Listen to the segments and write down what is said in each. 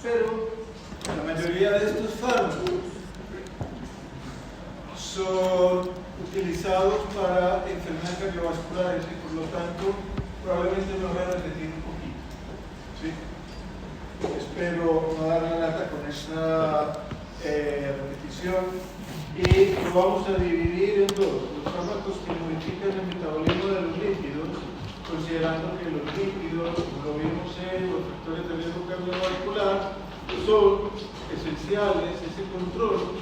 Pero la mayoría de estos fármacos son utilizados para enfermedades cardiovasculares y por lo tanto probablemente me voy a repetir un poquito, ¿sí? Espero no dar la lata con esta repetición y lo vamos a dividir en dos: los fármacos que modifican el metabolismo de los lípidos, considerando que los lípidos, como lo vimos en los factores de riesgo cardiovascular, son esenciales, ese control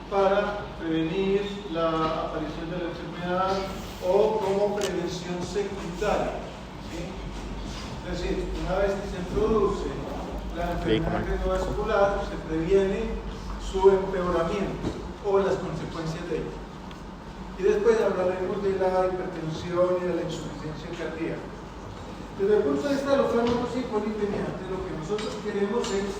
para prevenir la aparición de la enfermedad o como prevención secundaria, ¿sí? Es decir, una vez que se produce la enfermedad cardiovascular, se previene su empeoramiento o las consecuencias de ello. Y después hablaremos de la hipertensión y de la insuficiencia cardíaca. Desde el punto de vista de los fármacos hipolipemiantes, lo que nosotros queremos es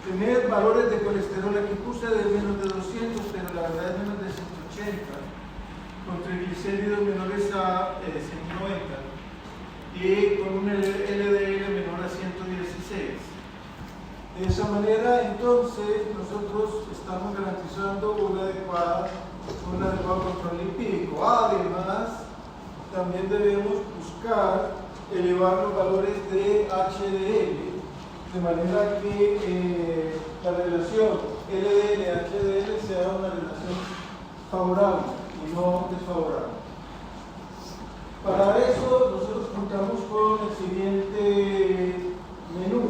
tener valores de colesterol. Aquí puse de menos de 200, pero la verdad es menos de 180, con triglicéridos menores a 190 y con un LDL menor a 116. De esa manera, entonces, nosotros estamos garantizando un adecuado control lipídico. Además, también debemos buscar elevar los valores de HDL, de manera que la relación LDL-HDL sea una relación favorable y no desfavorable. Para eso nosotros contamos con el siguiente menú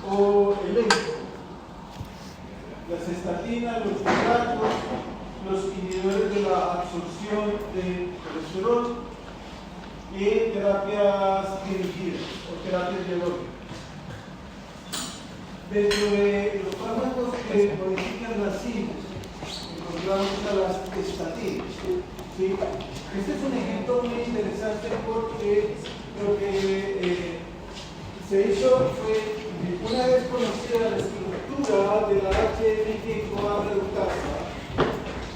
o elenco: las estatinas, los fosfatos, los inhibidores de la absorción de colesterol y terapias dirigidas o terapias biológicas. Dentro de los fármacos que modifican la síntesis, encontramos a las estatinas, ¿sí? Este es un ejemplo muy interesante porque lo que se hizo fue, una vez conocida la estructura de la HMG-CoA reductasa,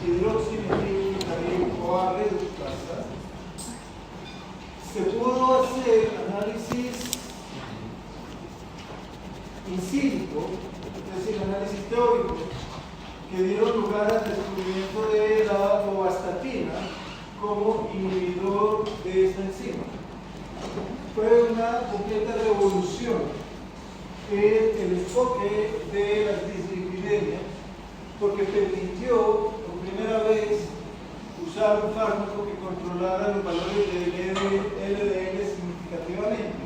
hidroximetil-butadieno-CoA reductasa, se pudo hacer análisis in silico, es decir, análisis teórico, que dieron lugar al descubrimiento de la lovastatina como inhibidor de esta enzima. Fue una completa revolución en el enfoque de las dislipidemias, porque permitió por primera vez usar un fármaco que controlara los valores de LDL significativamente.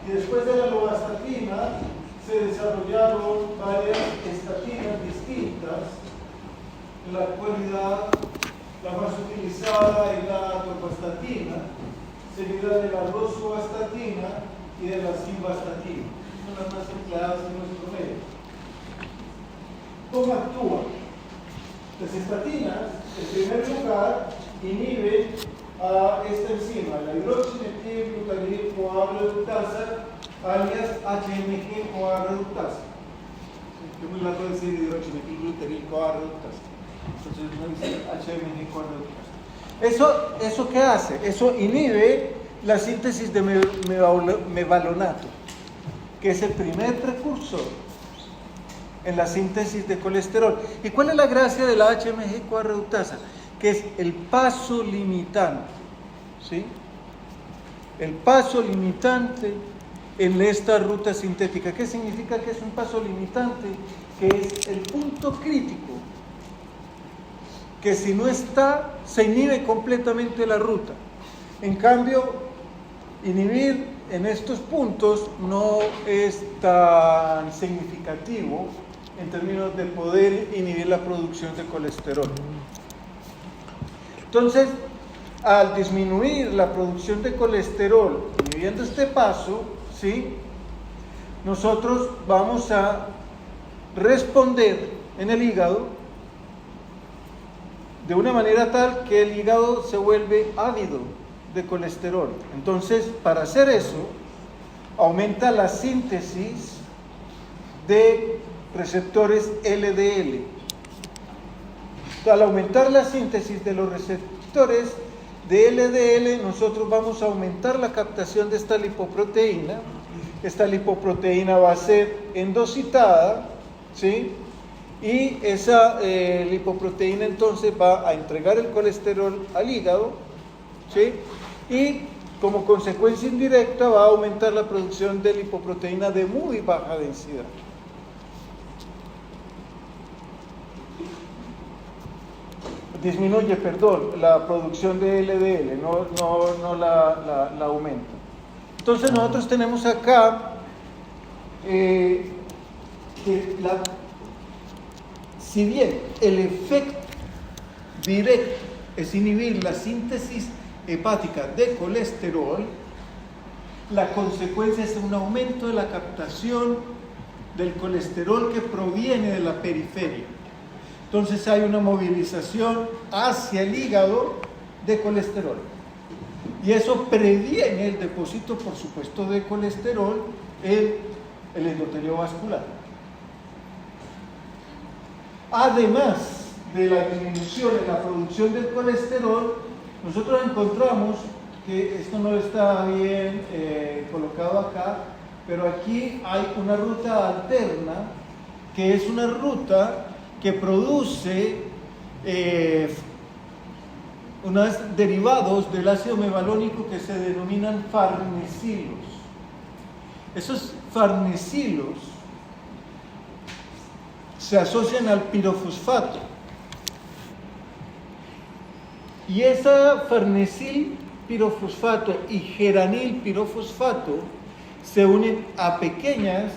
Y después de la lovastatina se desarrollaron varias estatinas distintas. En la actualidad, la más utilizada es la atorvastatina, seguida de la rosuvastatina y de la simvastatina. Son las más empleadas en nuestro medio. ¿Cómo actúan? Las estatinas, en primer lugar, inhiben a esta enzima, la hidroximetil-butadieno-CoA reductasa, alias HMG-CoA reductasa. Es muy largo decir hidroximetil-butadieno-CoA reductasa. Entonces no dice HMG-CoA reductasa. ¿Eso qué hace? Eso inhibe la síntesis de mevalonato, que es el primer precursor en la síntesis de colesterol. ¿Y cuál es la gracia de la HMG-CoA reductasa? Que es el paso limitante, ¿sí? El paso limitante en esta ruta sintética. ¿Qué significa que es un paso limitante? Que es el punto crítico, que si no está, se inhibe completamente la ruta. En cambio, inhibir en estos puntos no es tan significativo en términos de poder inhibir la producción de colesterol. Entonces, al disminuir la producción de colesterol, inhibiendo este paso, ¿sí?, nosotros vamos a responder en el hígado de una manera tal que el hígado se vuelve ávido de colesterol. Entonces, para hacer eso, aumenta la síntesis de receptores LDL. Al aumentar la síntesis de los receptores de LDL, nosotros vamos a aumentar la captación de esta lipoproteína. Esta lipoproteína va a ser endocitada, ¿sí? Y esa lipoproteína entonces va a entregar el colesterol al hígado, ¿sí? Y como consecuencia indirecta va a aumentar la producción de lipoproteína de muy baja densidad. Disminuye, la producción de LDL, no la aumenta. Entonces nosotros tenemos acá que si bien el efecto directo es inhibir la síntesis hepática de colesterol, la consecuencia es un aumento de la captación del colesterol que proviene de la periferia. Entonces hay una movilización hacia el hígado de colesterol. Y eso previene el depósito, por supuesto, de colesterol en el endotelio vascular. Además de la disminución en la producción del colesterol, nosotros encontramos que esto no está bien colocado acá, pero aquí hay una ruta alterna, que es una ruta que produce unos derivados del ácido mevalónico que se denominan farnesilos. Esos farnesilos se asocian al pirofosfato. Y esa farnesil pirofosfato y geranil pirofosfato se unen a pequeñas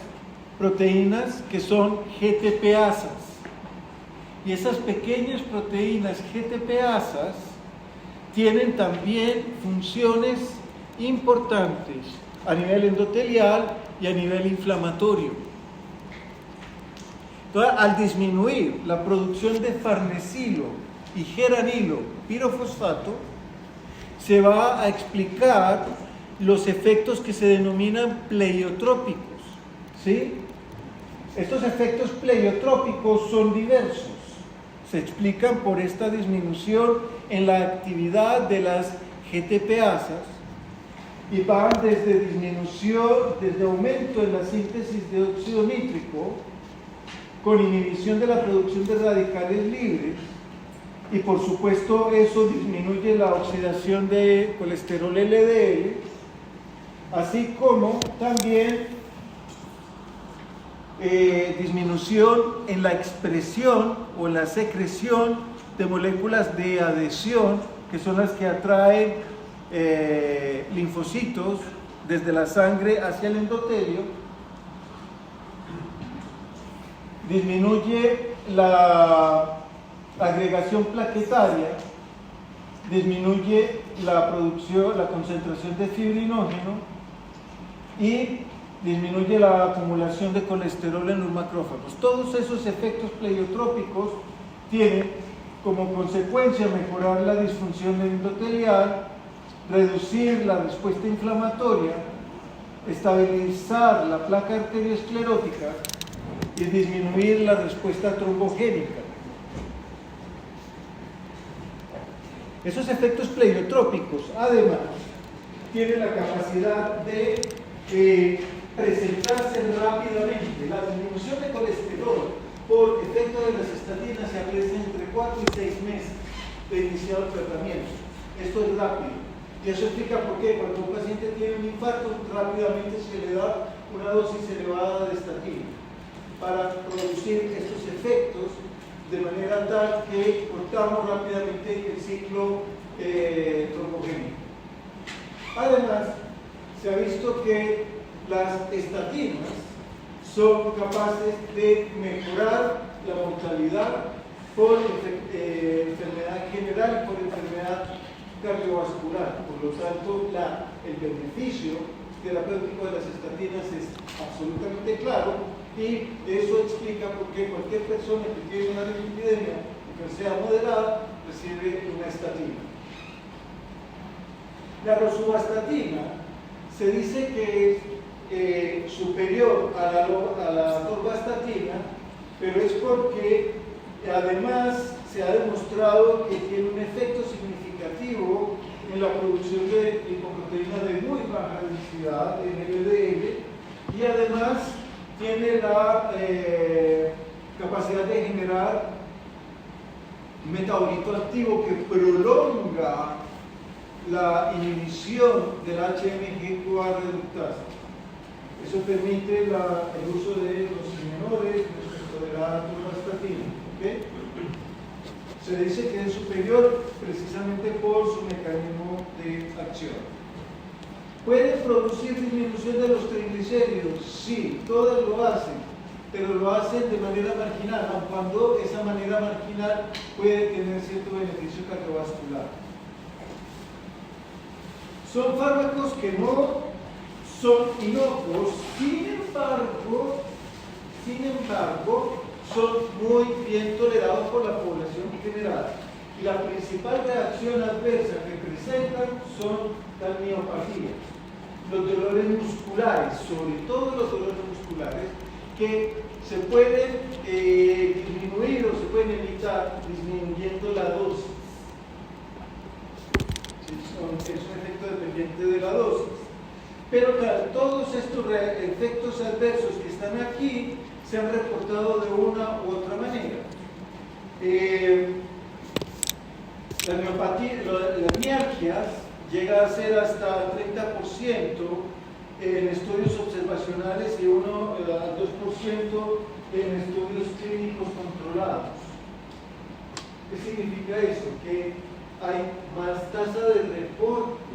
proteínas que son GTPasas. Y esas pequeñas proteínas GTPasas tienen también funciones importantes a nivel endotelial y a nivel inflamatorio. Entonces, al disminuir la producción de farnesilo y geranilo pirofosfato, se va a explicar los efectos que se denominan pleiotrópicos, ¿sí? Estos efectos pleiotrópicos son diversos. Se explican por esta disminución en la actividad de las GTPasas y van desde disminución, desde aumento en la síntesis de óxido nítrico, con inhibición de la producción de radicales libres, y por supuesto eso disminuye la oxidación de colesterol LDL, así como también disminución en la expresión o en la secreción de moléculas de adhesión, que son las que atraen linfocitos desde la sangre hacia el endotelio. Disminuye la agregación plaquetaria, disminuye la producción, la concentración de fibrinógeno y disminuye la acumulación de colesterol en los macrófagos. Todos esos efectos pleiotrópicos tienen como consecuencia mejorar la disfunción endotelial, reducir la respuesta inflamatoria, estabilizar la placa arteriosclerótica y disminuir la respuesta trombogénica. Esos efectos pleiotrópicos, además, tienen la capacidad de presentarse rápidamente. La disminución de colesterol por efecto de las estatinas se aprecia entre 4 y 6 meses de iniciado el tratamiento. Esto es rápido. Y eso explica por qué cuando un paciente tiene un infarto, rápidamente se le da una dosis elevada de estatina para producir estos efectos de manera tal que cortamos rápidamente el ciclo trombogénico. Además, se ha visto que las estatinas son capaces de mejorar la mortalidad por enfermedad general y por enfermedad cardiovascular. Por lo tanto, el beneficio terapéutico de las estatinas es absolutamente claro, y eso explica por qué cualquier persona que tiene una dislipidemia, que sea moderada, recibe una estatina. La rosuvastatina se dice que es superior a la atorvastatina, pero es porque además se ha demostrado que tiene un efecto significativo en la producción de lipoproteína de muy baja densidad, en LDL, y además tiene la capacidad de generar metabolito activo que prolonga la inhibición del HMG-CoA reductasa. Eso permite el uso de los inmunores respecto de la atorvastatina. ¿Okay? Se dice que es superior precisamente por su mecanismo de acción. ¿Puede producir disminución de los triglicéridos? Sí, todas lo hacen, pero lo hacen de manera marginal, aun cuando esa manera marginal puede tener cierto beneficio cardiovascular. Son fármacos que no son inocuos, sin embargo, son muy bien tolerados por la población general. Y la principal reacción adversa que presentan son la miopatía, los dolores musculares, sobre todo los dolores musculares, que se pueden disminuir o se pueden evitar disminuyendo la dosis. Es un efecto dependiente de la dosis. Pero claro, todos estos efectos adversos que están aquí se han reportado de una u otra manera. La miopatía, las mialgias llega a ser hasta 30% en estudios observacionales y 1 al 2% en estudios clínicos controlados. ¿Qué significa eso? Que hay más tasa de reporte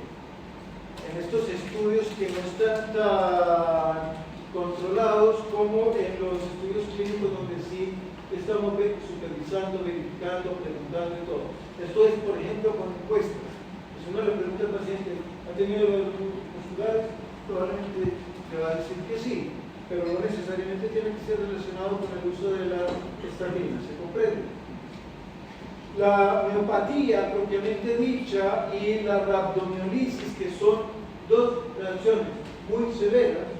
en estos estudios que no están tan controlados como en los estudios clínicos donde sí estamos supervisando, verificando, preguntando y todo. Esto es, por ejemplo, con encuestas. Si uno le pregunta al paciente, ¿ha tenido dolores musculares? Probablemente le va a decir que sí, pero no necesariamente tiene que ser relacionado con el uso de la estamina, ¿se comprende? La miopatía propiamente dicha y la rhabdomiolisis, que son dos reacciones muy severas,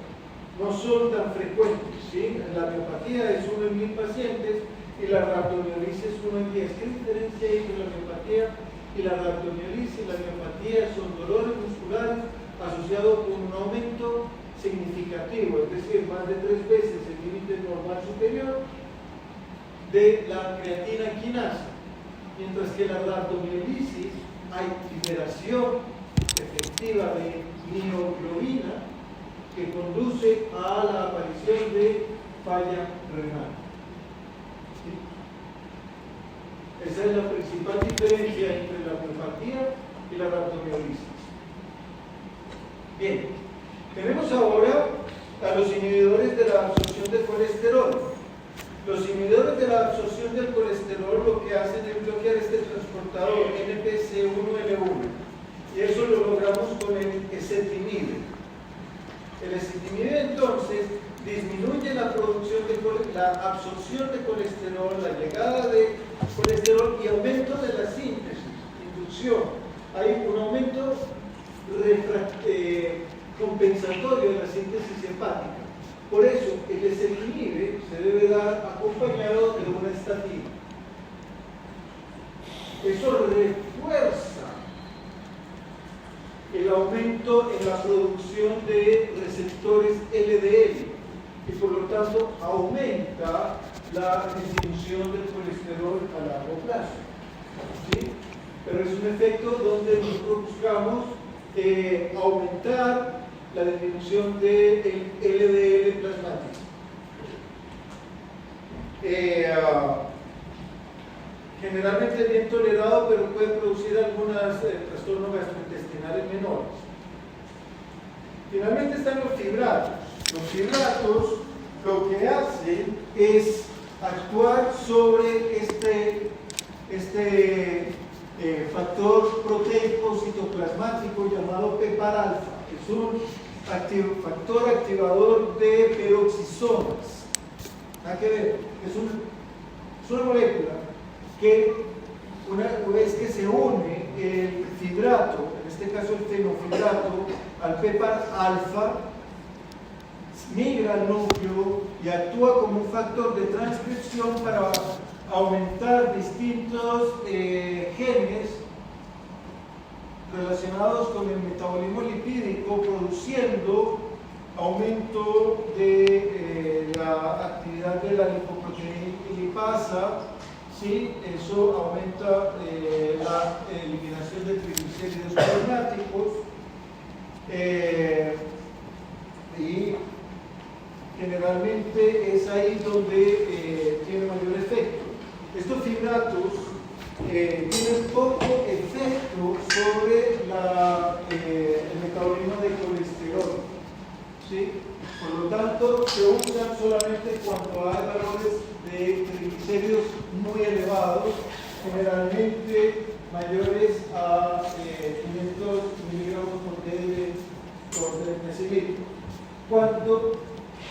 no son tan frecuentes, ¿sí? La miopatía es 1 en 1000 pacientes y la rhabdomiolisis es 1 en 10. ¿Qué diferencia hay entre la miopatía y la rhabdomiolisis? La miopatía son dolores musculares asociados con un aumento significativo, es decir, más de 3 veces el límite normal superior de la creatina quinasa, mientras que la rhabdomiolisis hay liberación efectiva de mioglobina que conduce a la aparición de falla renal. ¿Sí? Esa es la principal diferencia entre la miopatía y la rhabdomiolisis. Bien, tenemos ahora a los inhibidores de la absorción del colesterol. Los inhibidores de la absorción del colesterol lo que hacen es bloquear este transportador NPC1L1 y eso lo logramos con el ezetimibe. El ezetimibe entonces disminuye la producción la absorción de colesterol, la llegada de colesterol y aumento de la síntesis, inducción. Hay un aumento compensatorio de la síntesis hepática. Por eso, el ezetimibe se debe dar acompañado de una estatina. Eso refuerza el aumento en la producción de receptores LDL y por lo tanto aumenta la disminución del colesterol a largo plazo. ¿Sí? Pero es un efecto donde nosotros buscamos aumentar la disminución del LDL plasmático. Generalmente es bien tolerado, pero puede producir algunos trastornos gastrointestinales menores. Finalmente están los fibratos. Los fibratos lo que hacen es actuar sobre este factor proteico citoplasmático llamado PPAR-alfa. Es un factor activador de peroxisomas. Nada que ver, es una molécula que una vez que se une el fibrato, en este caso el fenofibrato, al PPAR-alfa, migra al núcleo y actúa como un factor de transcripción para aumentar distintos genes relacionados con el metabolismo lipídico, produciendo aumento de la actividad de la lipoproteína, ¿sí? Eso aumenta la eliminación de triglicéridos plasmáticos y generalmente es ahí donde tiene mayor efecto. Estos fibratos tienen poco efecto sobre el metabolismo de colesterol, ¿sí? Por lo tanto, se usan solamente cuando hay valores de triglicéridos muy elevados, generalmente mayores a 500 miligramos por decilitro. Cuando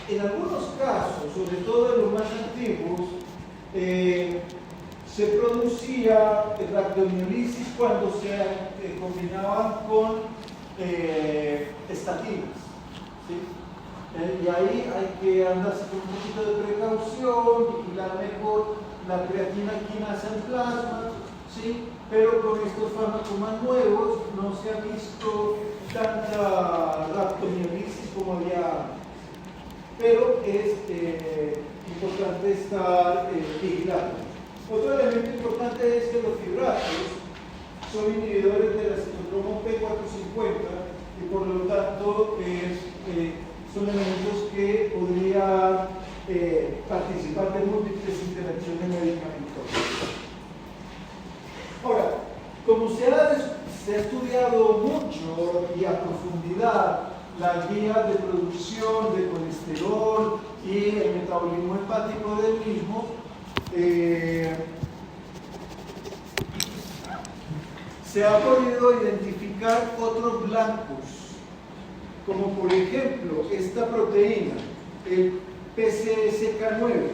en algunos casos, sobre todo en los más antiguos, se producía rhabdomiolisis cuando se combinaban con estatinas, ¿sí? Y ahí hay que andarse con un poquito de precaución, vigilar mejor la creatina quinasa en plasma, ¿sí? Pero con estos fármacos más nuevos no se ha visto tanta rhabdomiolisis como había antes. Pero es importante estar vigilando. Otro elemento importante es que los fibratos son inhibidores de la citocromo P450 y por lo tanto son elementos que podrían participar de múltiples interacciones medicamentosas. Ahora, como se ha estudiado mucho y a profundidad las vías de producción de colesterol y el metabolismo hepático del mismo, se ha podido identificar otros blancos, como por ejemplo esta proteína, el PCSK9.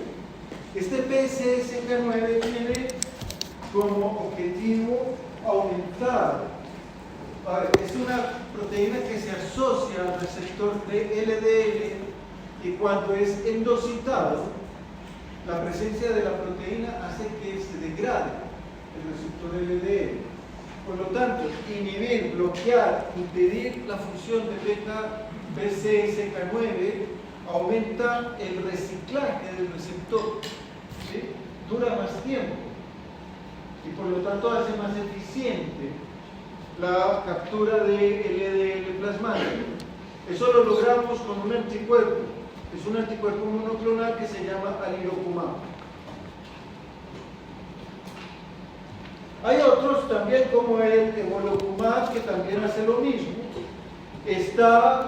Este PCSK9 tiene como objetivo aumentar, es una proteína que se asocia al receptor de LDL y cuando es endocitado, la presencia de la proteína hace que se degrade el receptor LDL. Por lo tanto, inhibir, bloquear, impedir la función de PCSK9 aumenta el reciclaje del receptor, ¿sí? Dura más tiempo y por lo tanto hace más eficiente la captura de LDL plasmático. Eso lo logramos con un anticuerpo. Es un anticuerpo monoclonal que se llama alirocumab. Hay otros también como el evolocumab que también hace lo mismo. Está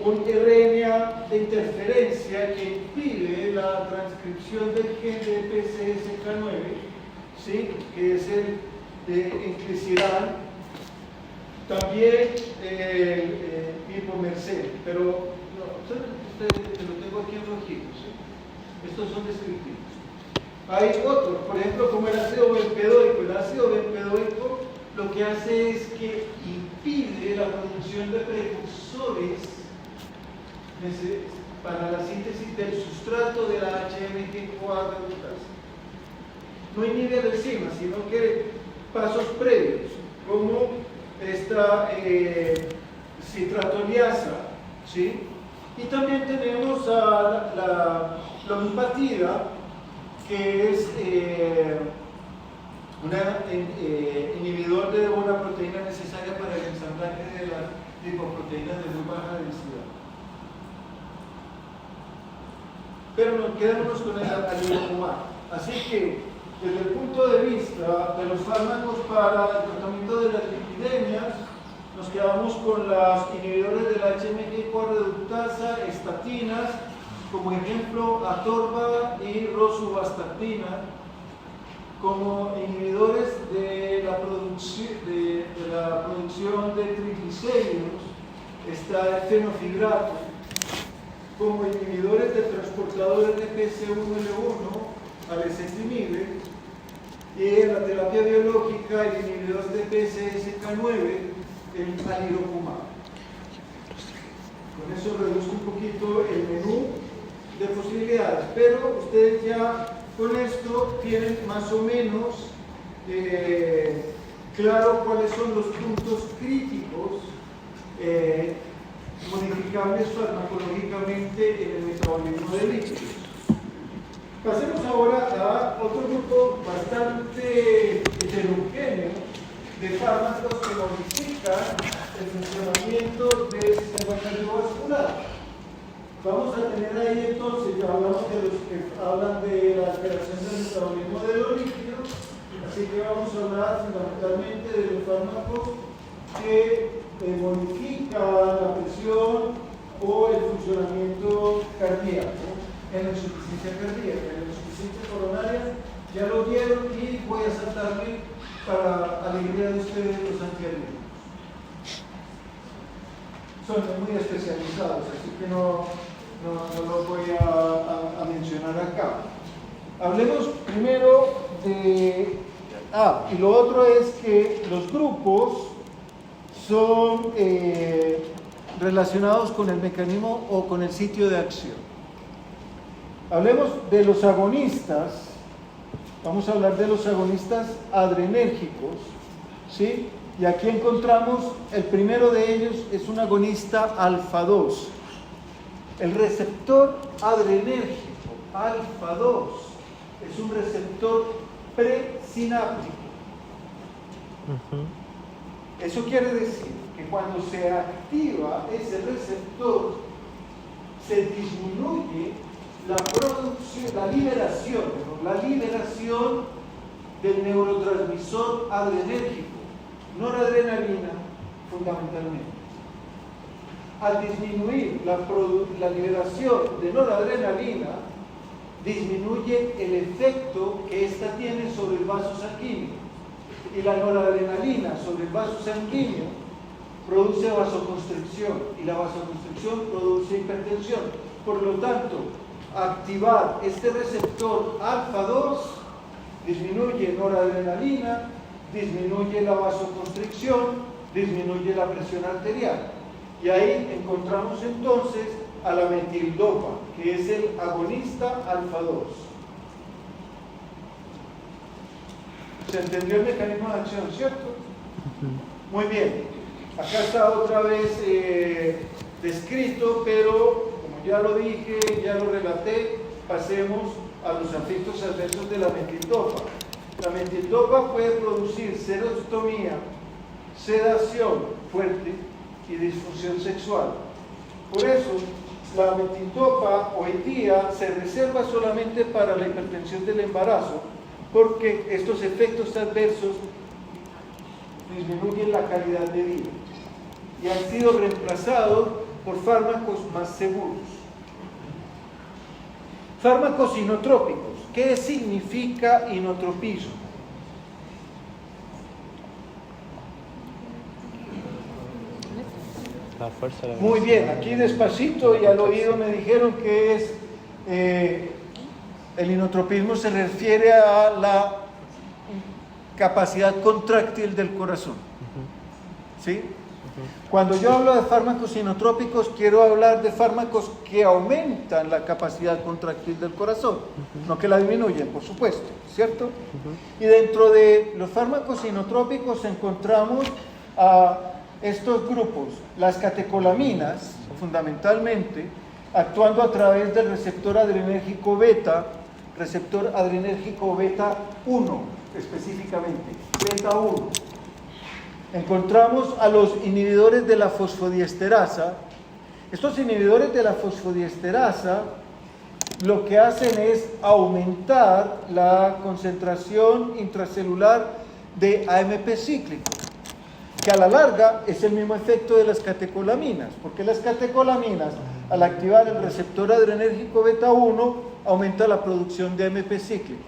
un RNA de interferencia que impide la transcripción del gen de PCSK9, ¿sí? Que es el de inclisiran, también hipomerced, pero no, ustedes lo tengo aquí en rojito, ¿sí? Estos son descriptivos. Hay otros, por ejemplo, como el ácido bempedoico. El ácido bempedoico lo que hace es que impide la producción de precursores para la síntesis del sustrato de la HMG-CoA reductasa. No inhibe la enzima, sino que pasos previos, como esta citratoliasa, ¿sí? Y también tenemos a la lompatida, que es un inhibidor de una proteína necesaria para el ensamblaje de las lipoproteínas de muy baja densidad. Pero nos quedamos con el alirocumab. Así que, desde el punto de vista de los fármacos para el tratamiento de las lipidemias, nos quedamos con los inhibidores de la HMG-CoA reductasa, estatinas, como ejemplo atorva y rosuvastatina, como inhibidores de la producción de triglicéridos, está el fenofibrato, como inhibidores de transportadores de PC1L1, alesetinib, y en la terapia biológica el inhibidor de PCSK9, el alirocumab. Con eso reduzco un poquito el menú de posibilidades, pero ustedes ya con esto tienen más o menos claro cuáles son los puntos críticos modificables farmacológicamente en el metabolismo de lípidos. Pasemos ahora a otro grupo bastante heterogéneo de fármacos que modifican el funcionamiento del sistema cardiovascular. Vamos a tener ahí entonces, ya hablamos de los que hablan de la alteración del metabolismo de los lípidos, así que vamos a hablar fundamentalmente de los fármacos que modifican la presión o el funcionamiento cardíaco en la insuficiencia cardíaca, en la insuficiencia coronaria. Ya lo vieron y voy a saltarme para alegría de ustedes los antiarrítmicos. Son muy especializados, así que no los voy a mencionar acá. Hablemos primero de... y lo otro es que los grupos son relacionados con el mecanismo o con el sitio de acción. Hablemos de los agonistas. Vamos a hablar de los agonistas adrenérgicos, ¿sí? Y aquí encontramos, el primero de ellos es un agonista alfa-2. El receptor adrenérgico alfa-2 es un receptor presináptico. Eso quiere decir que cuando se activa ese receptor, se disminuye la producción, la liberación del neurotransmisor adrenérgico, noradrenalina fundamentalmente. Al disminuir la liberación de noradrenalina, disminuye el efecto que ésta tiene sobre el vaso sanguíneo. Y la noradrenalina sobre el vaso sanguíneo produce vasoconstricción, y la vasoconstricción produce hipertensión. Por lo tanto, activar este receptor alfa-2 disminuye noradrenalina, disminuye la vasoconstricción, disminuye la presión arterial. Y ahí encontramos entonces a la metildopa, que es el agonista alfa-2. ¿Se entendió el mecanismo de acción, cierto? Muy bien. Acá está otra vez descrito, pero como ya lo dije, ya lo relaté, pasemos a los efectos adversos de la metildopa. La metildopa puede producir serotonía, sedación fuerte y disfunción sexual. Por eso, la metildopa hoy día se reserva solamente para la hipertensión del embarazo, porque estos efectos adversos disminuyen la calidad de vida y han sido reemplazados por fármacos más seguros. Fármacos inotrópicos. ¿Qué significa inotropismo? Muy bien, aquí despacito y al oído me dijeron que es el inotropismo se refiere a la capacidad contráctil del corazón. ¿Sí? Cuando yo hablo de fármacos inotrópicos, quiero hablar de fármacos que aumentan la capacidad contráctil del corazón, no que la disminuyen, por supuesto, ¿cierto? Y dentro de los fármacos inotrópicos encontramos a estos grupos, las catecolaminas, fundamentalmente, actuando a través del receptor adrenérgico beta, receptor adrenérgico beta 1, específicamente, beta 1. Encontramos a los inhibidores de la fosfodiesterasa. Estos inhibidores de la fosfodiesterasa lo que hacen es aumentar la concentración intracelular de AMP cíclico, que a la larga es el mismo efecto de las catecolaminas, porque las catecolaminas, al activar el receptor adrenérgico beta 1, aumenta la producción de AMP cíclico.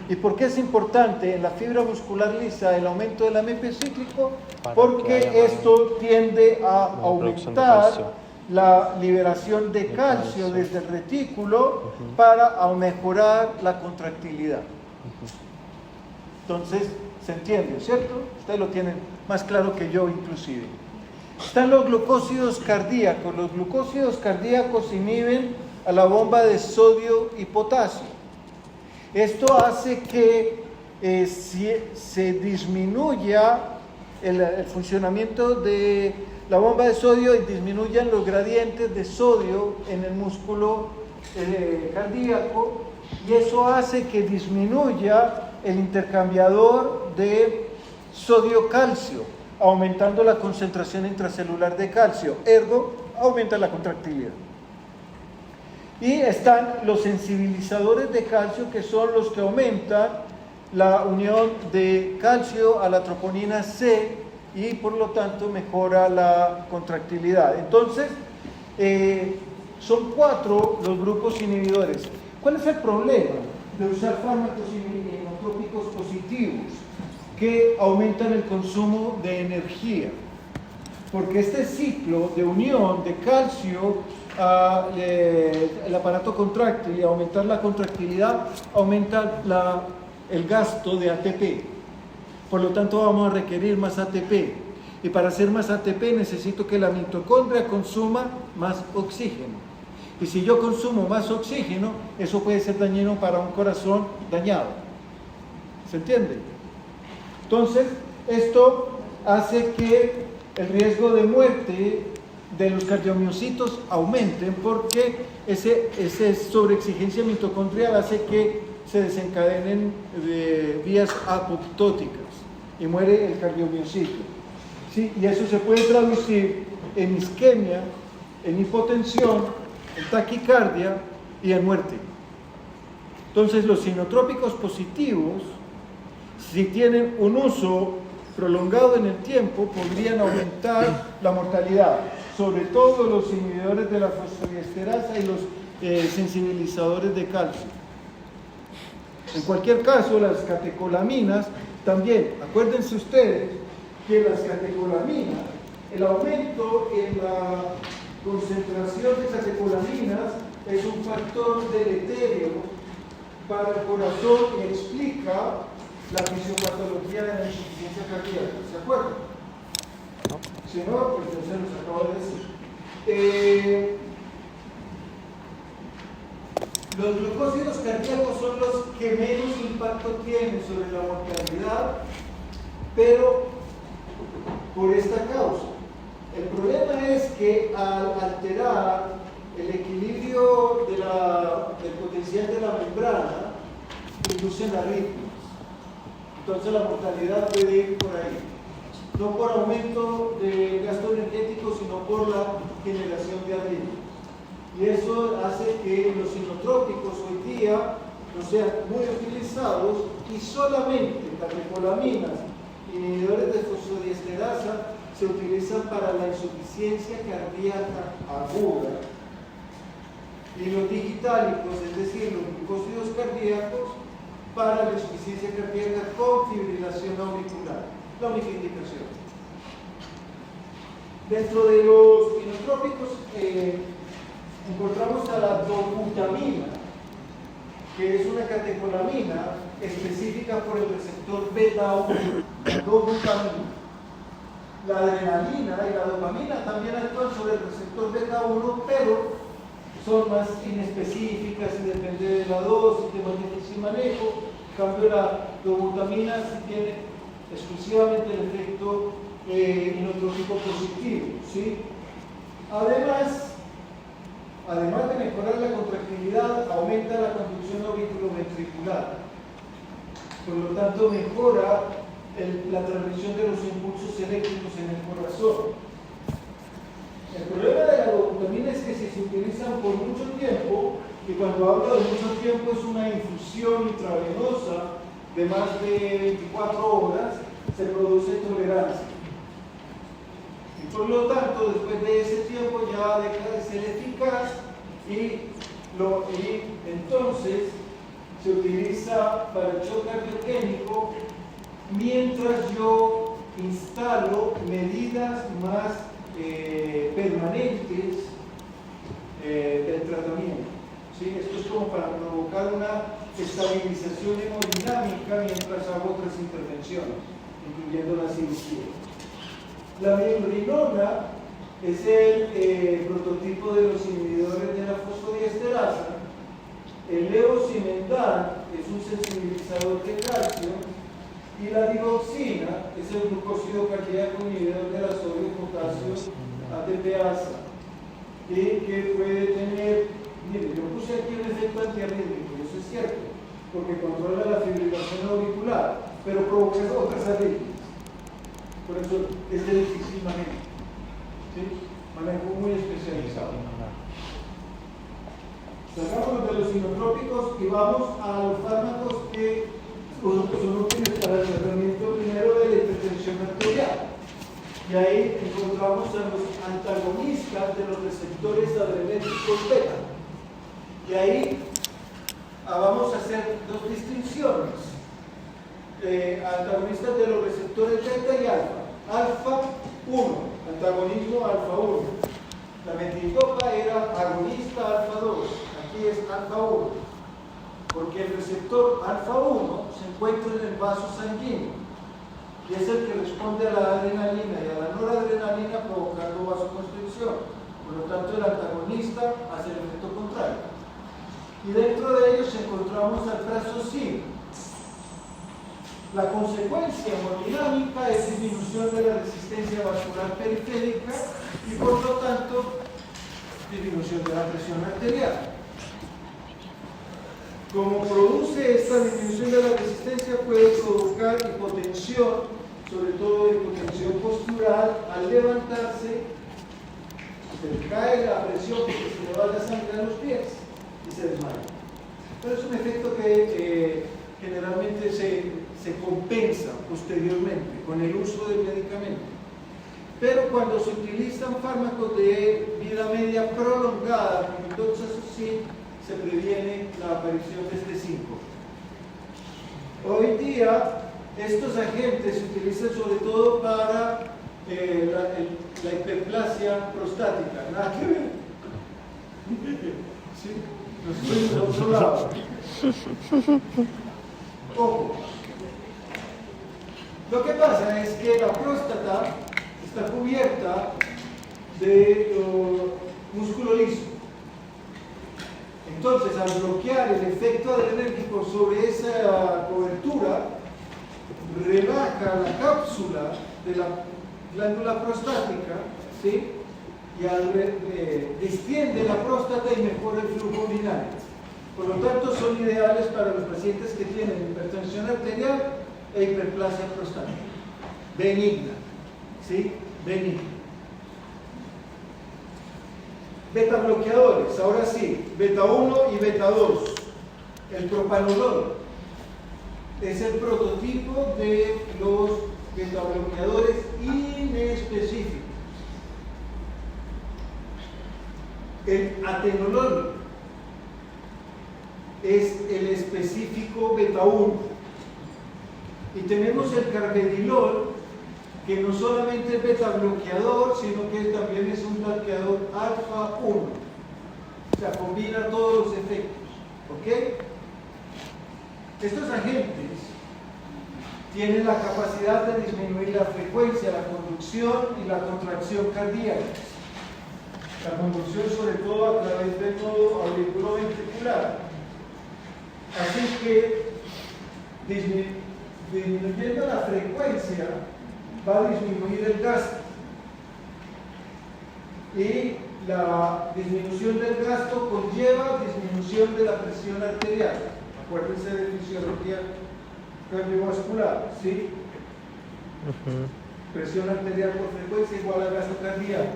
¿Y por qué es importante en la fibra muscular lisa el aumento del AMP cíclico? Porque esto tiende a aumentar la liberación de calcio desde el retículo para mejorar la contractilidad. Entonces, ¿se entiende, cierto? Ustedes lo tienen más claro que yo inclusive. Están los glucósidos cardíacos. Los glucósidos cardíacos inhiben a la bomba de sodio y potasio. Esto hace que se disminuya el funcionamiento de la bomba de sodio y disminuyan los gradientes de sodio en el músculo cardíaco, y eso hace que disminuya el intercambiador de sodio-calcio, aumentando la concentración intracelular de calcio, ergo aumenta la contractilidad. Y están los sensibilizadores de calcio, que son los que aumentan la unión de calcio a la troponina C y por lo tanto mejora la contractilidad. Entonces, son 4 los grupos inhibidores. ¿Cuál es el problema de usar fármacos inmunotrópicos positivos que aumentan el consumo de energía? Porque este ciclo de unión de calcio al aparato contráctil y aumentar la contractilidad aumenta el gasto de ATP. Por lo tanto, vamos a requerir más ATP. Y para hacer más ATP necesito que la mitocondria consuma más oxígeno. Y si yo consumo más oxígeno, eso puede ser dañino para un corazón dañado. ¿Se entiende? Entonces, esto hace que el riesgo de muerte de los cardiomiocitos aumenten, porque esa sobreexigencia mitocondrial hace que se desencadenen vías apoptóticas y muere el cardiomiocito. ¿Sí? Y eso se puede traducir en isquemia, en hipotensión, en taquicardia y en muerte. Entonces, los inotrópicos positivos, si tienen un uso prolongado en el tiempo, podrían aumentar la mortalidad, sobre todo los inhibidores de la fosfodiesterasa y los sensibilizadores de calcio. En cualquier caso, las catecolaminas también. Acuérdense ustedes que las catecolaminas, el aumento en la concentración de catecolaminas es un factor deleterio para el corazón y explica la fisiopatología de la insuficiencia cardíaca. ¿Se acuerdan? Si no, pues yo se los acabo de decir. Los glucósidos cardíacos son los que menos impacto tienen sobre la mortalidad, pero por esta causa. El problema es que al alterar el equilibrio del potencial de la membrana, inducen arritmias. Entonces la mortalidad puede ir por ahí. No por aumento de gasto energético, sino por la generación de arritmias. Y eso hace que los inotrópicos hoy día no sean muy utilizados, y solamente catecolaminas, inhibidores de fosfodiesterasa, se utilizan para la insuficiencia cardíaca aguda. Y los digitálicos, es decir, los glucósidos cardíacos, para la insuficiencia cardíaca con fibrilación auricular. La única indicación. Dentro de los inotrópicos encontramos a la dobutamina, que es una catecolamina específica por el receptor beta-1, dobutamina. La adrenalina y la dopamina también actúan sobre el receptor beta-1, pero son más inespecíficas y depende de la dosis, de más difícil manejo. En cambio, la dobutamina sí tiene exclusivamente el efecto inotrópico positivo, ¿sí? Además de mejorar la contractilidad, aumenta la conducción auriculoventricular. Por lo tanto, mejora la transmisión de los impulsos eléctricos en el corazón. El problema de la dobutamina es que si se utilizan por mucho tiempo, y cuando hablo de mucho tiempo es una infusión intravenosa de más de 24 horas, se produce tolerancia. Y por lo tanto, después de ese tiempo ya deja de ser eficaz y entonces se utiliza para el shock cardioquémico mientras yo instalo medidas más permanentes del tratamiento. ¿Sí? Esto es como para provocar una estabilización hemodinámica mientras hago otras intervenciones, incluyendo la cirugía. La mielurinona es el prototipo de los inhibidores de la fosfodiesterasa. El levosimendan es un sensibilizador de calcio, Y la digoxina es el glucósido cardíaco inhibidor de la sodio potasio ATPasa, que puede tener, mire, yo puse aquí un efecto antiarrítmico, eso es cierto, porque controla la fibrilación auricular, pero provoca otras arritmias. Por eso es de difícil manejo, ¿sí? Manejo muy especializado. Sacamos de los inotrópicos y vamos a los fármacos que son útiles para el tratamiento primero de la hipertensión arterial. Y ahí encontramos a los antagonistas de los receptores adrenérgicos beta. Y ahí vamos a hacer dos distinciones. Antagonistas de los receptores beta y alfa. Alfa 1, antagonismo alfa 1. La metildopa era agonista alfa 2. Aquí es alfa 1, porque el receptor alfa 1 se encuentra en el vaso sanguíneo y es el que responde a la adrenalina y a la noradrenalina provocando vasoconstricción. Por lo tanto, el antagonista hace el efecto contrario. Y dentro de ellos encontramos al prazosina. La consecuencia hemodinámica es disminución de la resistencia vascular periférica y por lo tanto disminución de la presión arterial. Como produce esta disminución de la resistencia, puede provocar hipotensión, sobre todo hipotensión postural. Al levantarse, se le cae la presión porque se le va la sangre a los pies y se desmaya. Pero es un efecto que generalmente se compensa posteriormente con el uso del medicamento. Pero cuando se utilizan fármacos de vida media prolongada, como el doxazocin, se previene la aparición de este síndrome. Hoy día, estos agentes se utilizan sobre todo para la hiperplasia prostática. Nada que ver. ¿Sí? Nos fuimos a otro lado. Ojo. Lo que pasa es que la próstata está cubierta de músculo liso. Entonces, al bloquear el efecto adrenérgico sobre esa cobertura, relaja la cápsula de la glándula prostática, ¿sí? Y distiende la próstata y mejora el flujo urinario. Por lo tanto, son ideales para los pacientes que tienen hipertensión arterial e hiperplasia prostática. Benigna, ¿sí? Benigna. Beta bloqueadores, ahora sí, beta 1 y beta 2. El propanolol es el prototipo de los beta bloqueadores inespecíficos. El atenolol es el específico beta 1. Y tenemos el carvedilol, que no solamente es beta bloqueador, sino que también es un bloqueador alfa 1. O sea, combina todos los efectos. ¿Ok? Estos agentes tienen la capacidad de disminuir la frecuencia, la conducción y la contracción cardíaca. La conducción sobre todo a través del nodo auriculoventricular. Así que disminuyendo la frecuencia va a disminuir el gasto. Y la disminución del gasto conlleva disminución de la presión arterial. Acuérdense de fisiología cardiovascular, ¿sí? Presión arterial por frecuencia igual a gasto cardíaco.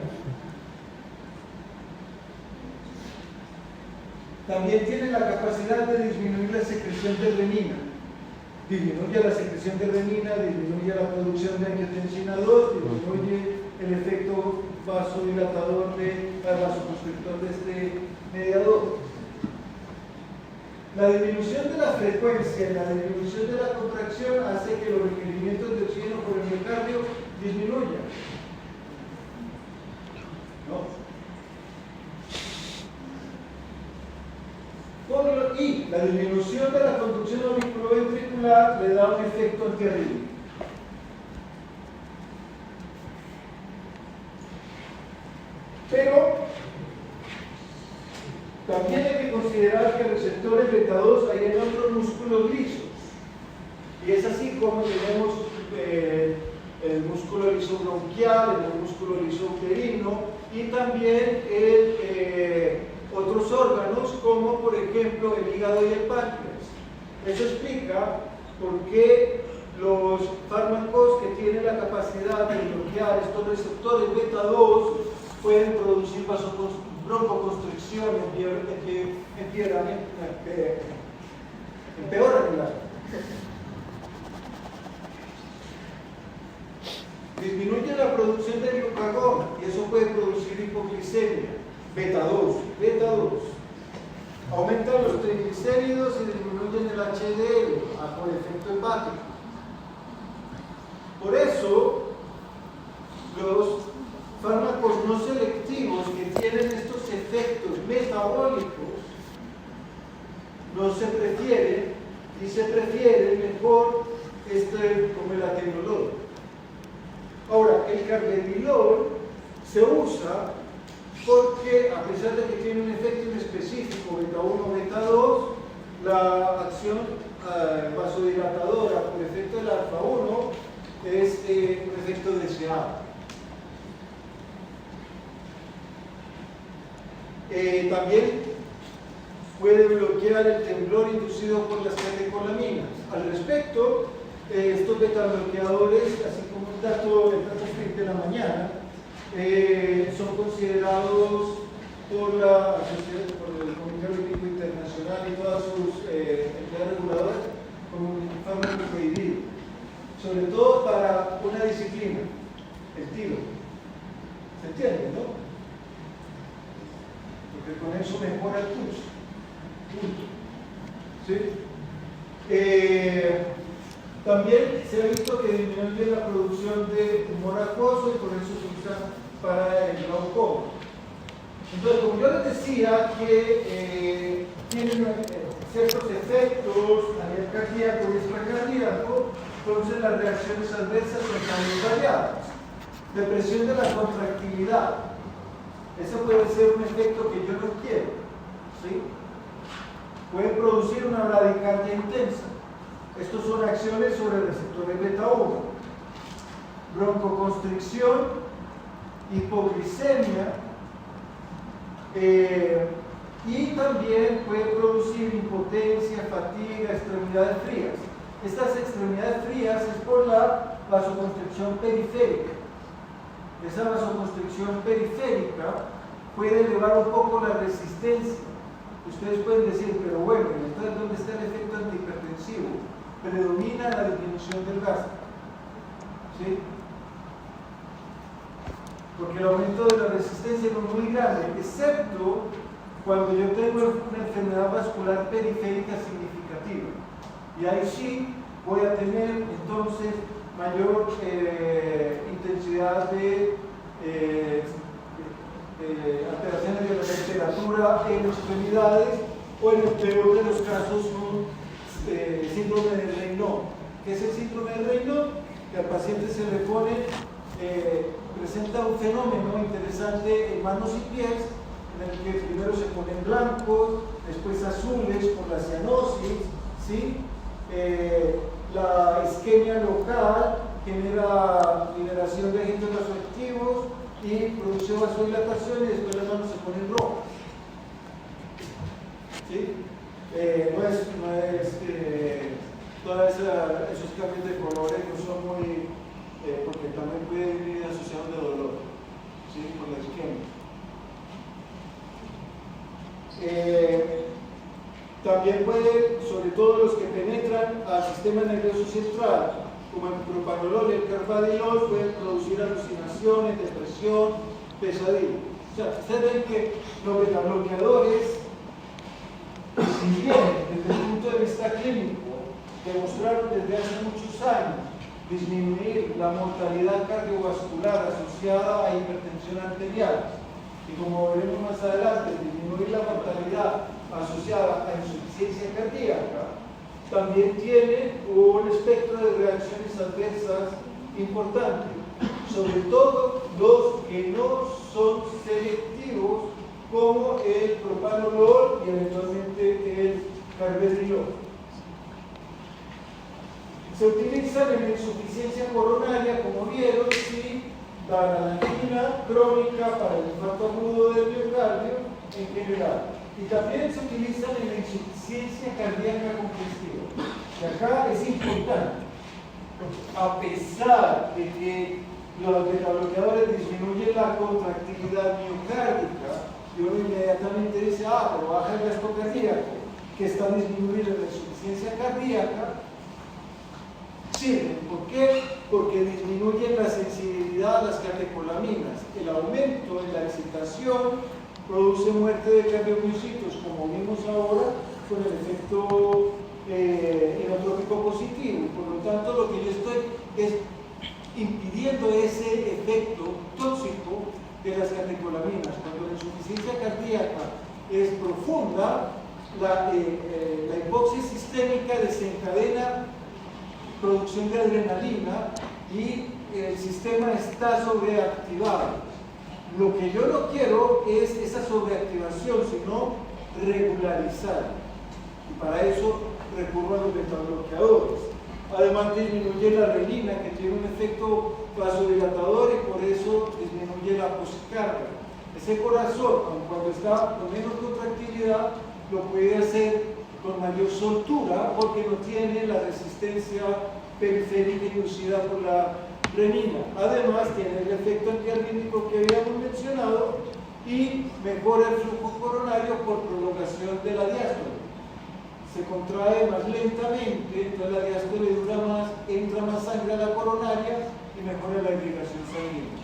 También tiene la capacidad de disminuir la secreción de renina. Disminuye la secreción de renina, disminuye la producción de angiotensina 2, disminuye el efecto vasodilatador vasoconstrictor de este mediador. La disminución de la frecuencia y la disminución de la contracción hace que los requerimientos de oxígeno por el miocardio disminuyan. ¿No? Y la disminución de la conducción auriculoventricular le da un efecto antiarrítmico. Pero también hay que considerar que receptores beta 2 hay en otros músculos lisos. Y es así como tenemos el músculo lisobronquial, el músculo lisouterino y también otros órganos como por ejemplo el hígado y el páncreas. Eso explica por qué los fármacos que tienen la capacidad de bloquear estos receptores beta 2 pueden producir broncoconstricción, empeoran el asma. Disminuye la producción de glucagón y eso puede producir hipoglicemia, beta 2. Aumentan los triglicéridos y disminuyen el HDL por efecto hepático. Por eso, los fármacos no selectivos que tienen estos efectos metabólicos no se prefieren y se prefiere mejor como el atenolol. Ahora, el carvedilol se usa porque, a pesar de que tiene un efecto inespecífico, beta 1, beta 2, la acción vasodilatadora por efecto del alfa 1 es un efecto deseado. También puede bloquear el temblor inducido por las catecolaminas. Al respecto, estos beta bloqueadores, así como el dato freak de la mañana, son considerados por el Comité Olímpico Internacional y todas sus entidades reguladoras como un fármaco prohibido, sobre todo para una disciplina, el tiro. ¿Se entiende, no? Porque con eso mejora el pulso. ¿Sí? También se ha visto que disminuye la producción de humor acuoso y por eso se usa para el glaucoma. Entonces, como yo les decía que tienen ciertos efectos a nivel cardíaco y extracardíaco, entonces las reacciones adversas son también variadas. Depresión de la contractilidad. Eso puede ser un efecto que yo no quiero. ¿Sí? Puede producir una bradicardia intensa. Estas son acciones sobre el receptor beta 1. Broncoconstricción, hipoglicemia, y también puede producir impotencia, fatiga, extremidades frías. Estas extremidades frías es por la vasoconstricción periférica. Esa vasoconstricción periférica puede elevar un poco la resistencia. Ustedes pueden decir, pero bueno, entonces ¿dónde está el efecto antihipertensivo? Predomina la disminución del gasto. ¿Sí? Porque el aumento de la resistencia no es muy grande, excepto cuando yo tengo una enfermedad vascular periférica significativa. Y ahí sí voy a tener entonces mayor intensidad de alteraciones de la temperatura en extremidades o en el peor de los casos un síndrome de Raynaud. ¿Qué es el síndrome de Raynaud? Que al paciente se le pone, presenta un fenómeno interesante en manos y pies, en el que primero se ponen blancos, después azules por la cianosis, ¿sí? La isquemia local genera liberación de agentes vasoactivos y produce vasodilatación y después las manos se ponen rojas. ¿Sí? Todos esos cambios de colores no son muy, porque también pueden venir asociados de dolor, ¿sí? Por la isquemia. También puede, sobre todo los que penetran al sistema nervioso central, como el propanolol y el carvedilol, pueden producir alucinaciones, depresión, pesadilla. O sea, ustedes ven que los betabloqueadores, si bien desde el punto de vista clínico demostraron desde hace muchos años disminuir la mortalidad cardiovascular asociada a hipertensión arterial, y como veremos más adelante, disminuir la mortalidad asociada a insuficiencia cardíaca, también tiene un espectro de reacciones adversas importante, sobre todo los que no son selectivos, como el propanolol y eventualmente el carvedilol. Se utilizan en insuficiencia coronaria, como vieron, si la angina crónica para el infarto agudo del miocardio en general. Y también se utilizan en la insuficiencia cardíaca congestiva. Y acá es importante, a pesar de que los betabloqueadores disminuyen la contractilidad miocárdica, y uno inmediatamente dice, pero baja el gasto cardíaco, que está disminuyendo la insuficiencia cardíaca, sirven. ¿Por qué? Porque disminuyen la sensibilidad a las catecolaminas. El aumento en la excitación produce muerte de cardiomiocitos, como vimos ahora con el efecto enotrópico positivo. Por lo tanto, lo que yo estoy es impidiendo ese efecto tóxico de las catecolaminas. Cuando la insuficiencia cardíaca es profunda, la hipoxia sistémica desencadena producción de adrenalina y el sistema está sobreactivado. Lo que yo no quiero es esa sobreactivación, sino regularizar. Y para eso recurro a los betabloqueadores. Además disminuye la renina, que tiene un efecto vasodilatador y por eso disminuye la posicardia. Ese corazón, aun cuando está con menos contractilidad, lo puede hacer con mayor soltura porque no tiene la resistencia periférica inducida por la renina. Además tiene el efecto antiarrítmico que habíamos mencionado y mejora el flujo coronario por prolongación de la diástole. Se contrae más lentamente, entonces la diástole dura más, entra más sangre a la coronaria y mejora la irrigación sanguínea.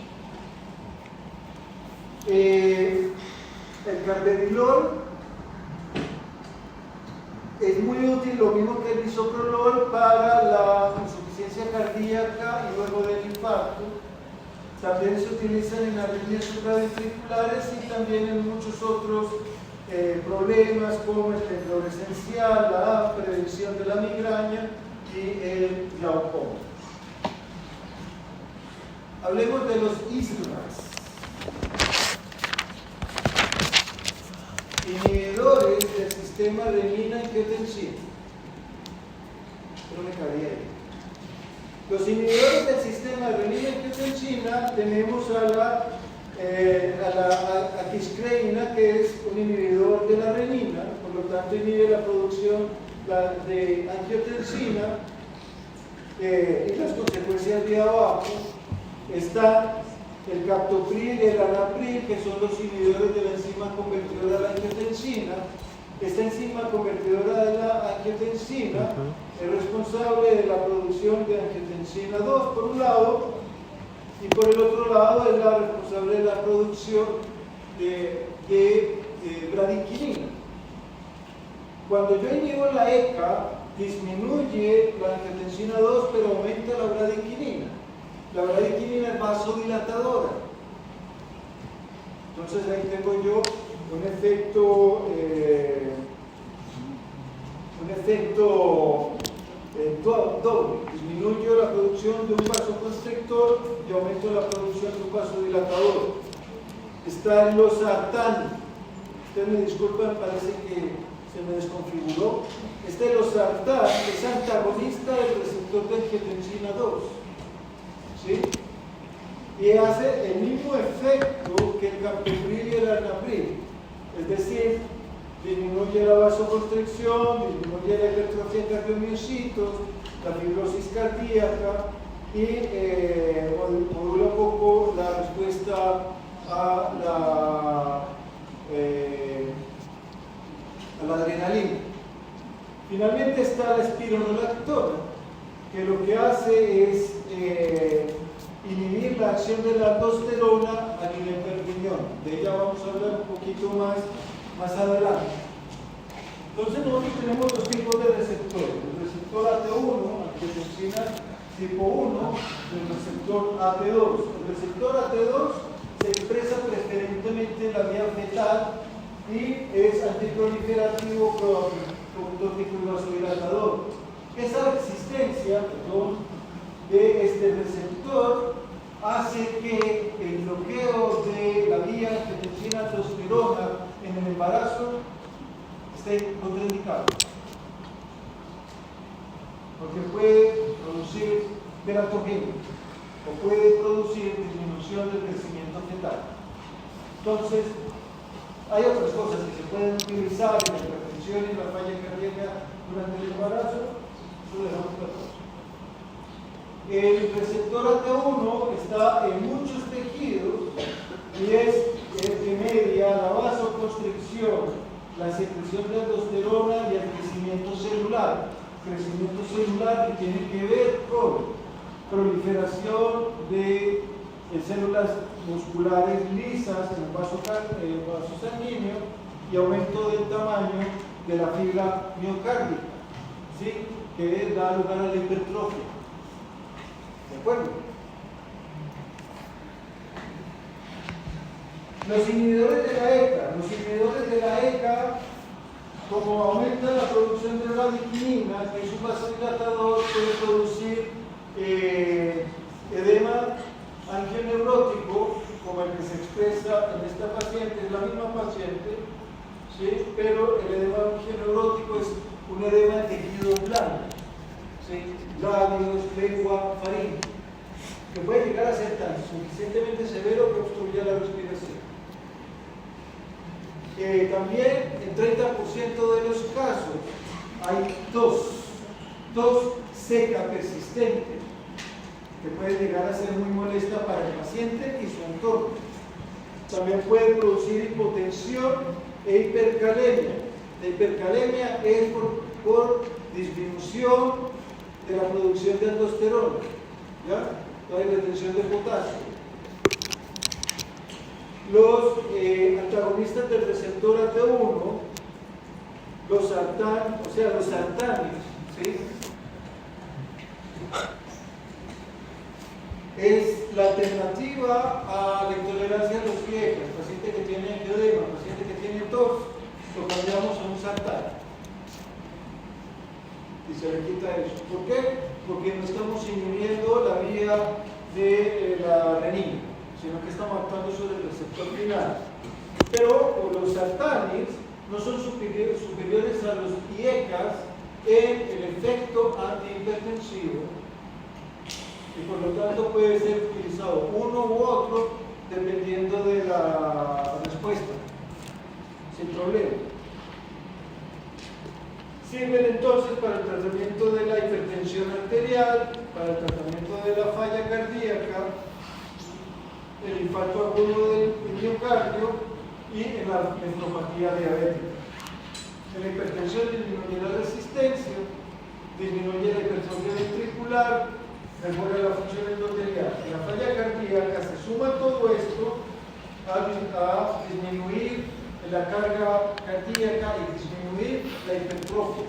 El carvedilol es muy útil, lo mismo que el bisoprolol, para la insuficiencia cardíaca y luego del infarto. También se utilizan en arritmias supraventriculares y también en muchos otros problemas como el temblor esencial, la prevención de la migraña y el glaucoma. Hablemos de los ISRAS. Inhibidores del sistema renina-angiotensina. No me cabía ahí. Los inhibidores del sistema renina-angiotensina tenemos a la quiscreína, que es un inhibidor de la renina, por lo tanto inhibe la producción de angiotensina y las consecuencias de abajo. Está el captopril y el anapril, que son los inhibidores de la enzima convertidora de la angiotensina. Esta enzima convertidora de la angiotensina es responsable de la producción de angiotensina 2 por un lado, y por el otro lado es la responsable de la producción de bradiquinina. Cuando yo inhibo la ECA, disminuye la angiotensina 2, pero aumenta la bradiquinina. La bradiquinina es vasodilatadora. Entonces ahí tengo yo un efecto doble. Disminuyo la producción de un vasoconstrictor y aumento la producción de un vasodilatador. Está el losartán. Ustedes me disculpan, parece que se me desconfiguró. Este losartán es antagonista del receptor de angiotensina 2. ¿Sí? Y hace el mismo efecto que el captopril y el anapril, es decir, disminuye la vasoconstricción, disminuye la hipertrofia de cardiomiocitos, la fibrosis cardíaca y modula un poco la respuesta a la adrenalina. Finalmente está la espironolactona, que lo que hace es inhibir la acción de la aldosterona a nivel del riñón. De ella vamos a hablar un poquito más adelante. Entonces nosotros tenemos dos tipos de receptores: el receptor AT1, angiotensina tipo 1, y el receptor AT2. El receptor AT2 se expresa preferentemente en la vía fetal y es antiproliferativo, protótipo y vasodilatador. Esa existencia, de este receptor hace que el bloqueo de la vía angiotensina-aldosterona en el embarazo esté contraindicado, porque puede teratogénico o puede producir disminución del crecimiento fetal. Entonces, hay otras cosas que se pueden utilizar en la hipertensión y la falla cardíaca durante el embarazo. Eso lo dejamos para todos. El receptor AT1 está en muchos tejidos y es que media la vasoconstricción, la secreción de aldosterona y el crecimiento celular. Crecimiento celular que tiene que ver con proliferación de células musculares lisas en el vaso sanguíneo y aumento del tamaño de la fibra miocárdica, ¿sí? Que da lugar a la hipertrofia. ¿De acuerdo? Los inhibidores de la ECA. Los inhibidores de la ECA, como aumenta la producción de radiquinina, que es un vasodilatador, puede producir edema angioneurótico, como el que se expresa en esta paciente, es la misma paciente, ¿sí? Pero el edema angioneurótico es un edema de tejido blando, ¿sí? Labios, lengua, faringe, que puede llegar a ser tan suficientemente severo que obstruya la respiración. También en 30% de los casos hay tos seca persistente, que puede llegar a ser muy molesta para el paciente y su entorno. También puede producir hipotensión e hipercalemia. La hipercalemia es por disminución de la producción de aldosterona, ¿ya? Toda la retención de potasio. Los antagonistas del receptor AT1, los sartanes, ¿sí? Es la alternativa a la intolerancia a los IECA. El paciente que tiene edema, el paciente que tiene tos, lo cambiamos a un sartán y se le quita eso. ¿Por qué? Porque no estamos inhibiendo la vía de la renina, sino que estamos actuando sobre el receptor final. Pero los sartanes no son superiores a los IECAs en el efecto antihipertensivo, y por lo tanto puede ser utilizado uno u otro dependiendo de la respuesta, sin problema. Sirven entonces para el tratamiento de la hipertensión arterial, para el tratamiento de la falla cardíaca, el infarto agudo del miocardio y en la nefropatía diabética. En la hipertensión disminuye la resistencia, disminuye la hipertrofia ventricular, mejora la función endotelial. En la falla cardíaca se suma todo esto a disminuir la carga cardíaca y disminuir la hipertrofia.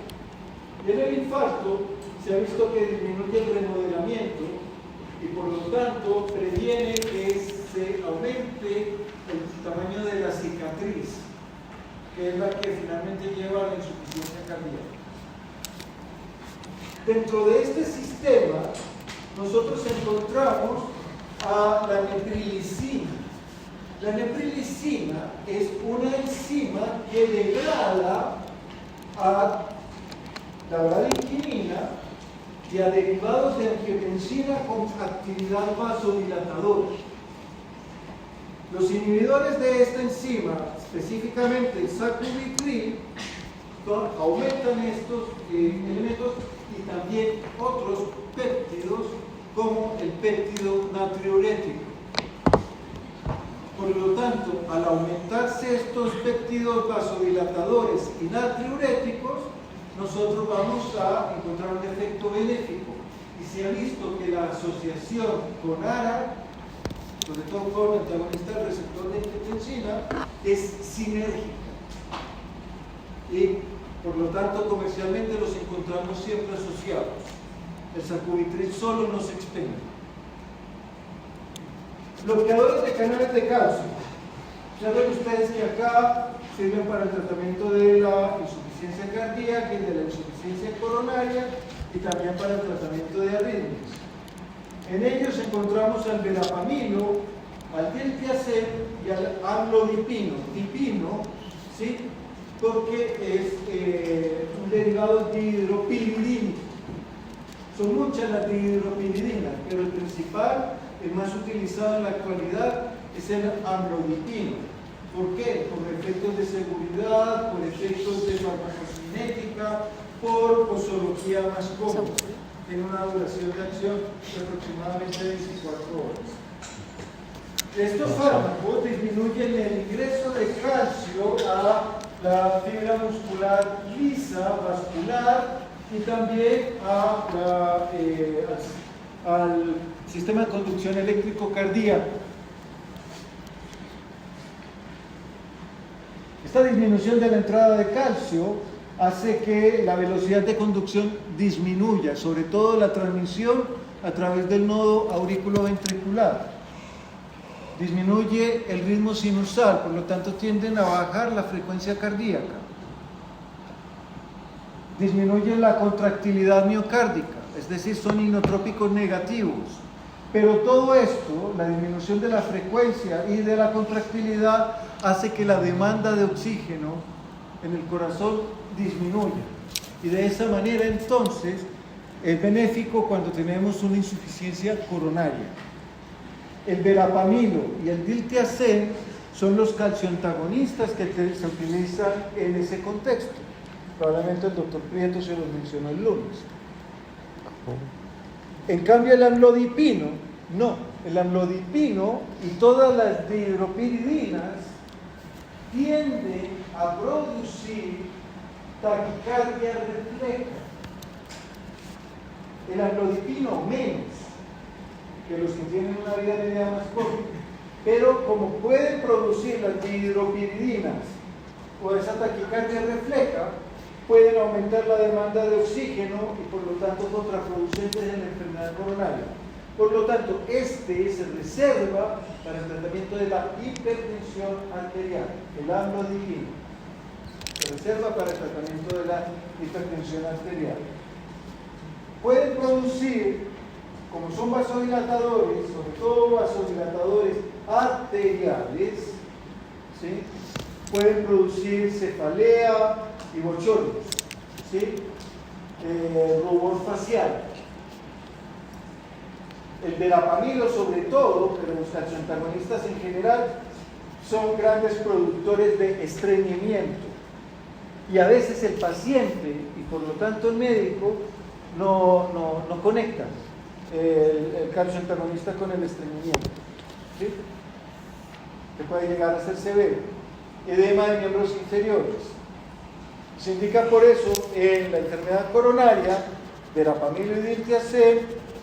Y en el infarto se ha visto que disminuye el remodelamiento y por lo tanto previene que se aumente el tamaño de la cicatriz, que es la que finalmente lleva a la insuficiencia cardíaca. Dentro de este sistema nosotros encontramos a la neprilicina. La neprilicina es una enzima que degrada a la bradykinin y a derivados de angiotensina con actividad vasodilatadora. Los inhibidores de esta enzima, específicamente el sacubitril, aumentan estos elementos y también otros péptidos como el péptido natriurético. Por lo tanto, al aumentarse estos péptidos vasodilatadores y natriuréticos, nosotros vamos a encontrar un efecto benéfico. Y se ha visto que la asociación con ARA, sobre todo con antagonista del receptor de angiotensina, es sinérgica. Y por lo tanto, comercialmente los encontramos siempre asociados. El sacubitril solo no se expende. Bloqueadores de canales de calcio. Ya ven ustedes que acá sirven para el tratamiento de la insuficiencia cardíaca y de la insuficiencia coronaria y también para el tratamiento de arritmias. En ellos encontramos al verapamilo, al diltiazem y al amlodipino. Dipino, ¿sí? Porque es un derivado dihidropiridínico. Son muchas las dihidropiridinas, pero el principal, el más utilizado en la actualidad, es el amlodipino. ¿Por qué? Por efectos de seguridad, por efectos de farmacocinética, por posología más cómoda. Tiene una duración de acción de aproximadamente 24 horas. Estos fármacos disminuyen el ingreso de calcio a la fibra muscular lisa, vascular, y también al sistema de conducción eléctrico cardíaco. Esta disminución de la entrada de calcio hace que la velocidad de conducción disminuya, sobre todo la transmisión a través del nodo aurículo-ventricular. Disminuye el ritmo sinusal, por lo tanto tienden a bajar la frecuencia cardíaca. Disminuye la contractilidad miocárdica, es decir, son inotrópicos negativos. Pero todo esto, la disminución de la frecuencia y de la contractilidad, hace que la demanda de oxígeno en el corazón disminuya. Y de esa manera, entonces, es benéfico cuando tenemos una insuficiencia coronaria. El verapamilo y el diltiazem son los calcioantagonistas que se utilizan en ese contexto. Probablemente el doctor Prieto se los mencionó el lunes. En cambio, el amlodipino, no. El amlodipino y todas las dihidropiridinas tienden a producir taquicardia refleja. El amlodipino menos que los que tienen una vida media más corta. Pero como pueden producir las dihidropiridinas o esa taquicardia refleja, pueden aumentar la demanda de oxígeno y por lo tanto contraproducentes en la enfermedad coronaria. Por lo tanto, este se reserva para el tratamiento de la hipertensión arterial, el amlodipino. Se reserva para el tratamiento de la hipertensión arterial. Pueden producir, como son vasodilatadores, sobre todo vasodilatadores arteriales, ¿sí? Pueden producir cefalea y bochornos, ¿sí? Rubor facial. El verapamilo sobre todo, pero los calcioantagonistas en general, son grandes productores de estreñimiento. Y a veces el paciente, y por lo tanto el médico, no conectan el calcioantagonista con el estreñimiento, ¿sí? Que puede llegar a ser severo. Edema de miembros inferiores. Se indica por eso en la enfermedad coronaria, verapamilo y diltiazem,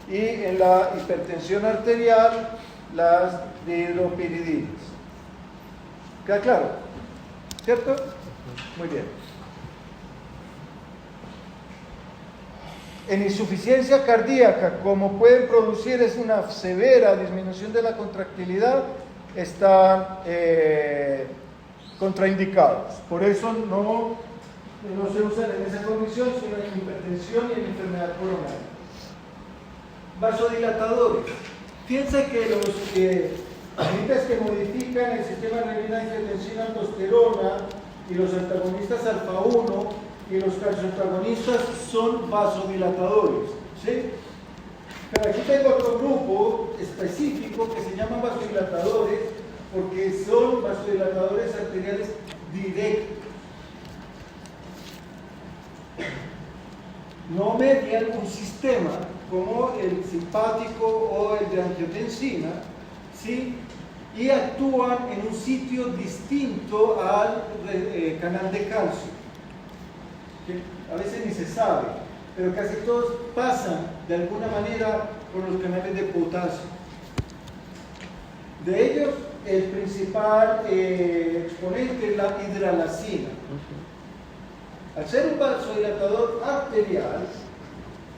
y en la hipertensión arterial, las dihidropiridinas. ¿Queda claro? ¿Cierto? Muy bien. En insuficiencia cardíaca, como pueden producir es una severa disminución de la contractilidad, están contraindicados. Por eso no se usan en esa condición, sino en hipertensión y en enfermedad coronaria. Vasodilatadores. Fíjense que los agentes que modifican el sistema renina-angiotensina-aldosterona y los antagonistas alfa-1 y los calcioantagonistas son vasodilatadores, ¿sí? Pero aquí tengo otro grupo específico que se llaman vasodilatadores porque son vasodilatadores arteriales directos. No median un sistema como el simpático o el de angiotensina, ¿sí? Y actúan en un sitio distinto al canal de calcio, que a veces ni se sabe, pero casi todos pasan de alguna manera por los canales de potasio. De ellos, el principal exponente es la hidralacina. Al ser un vasodilatador arterial,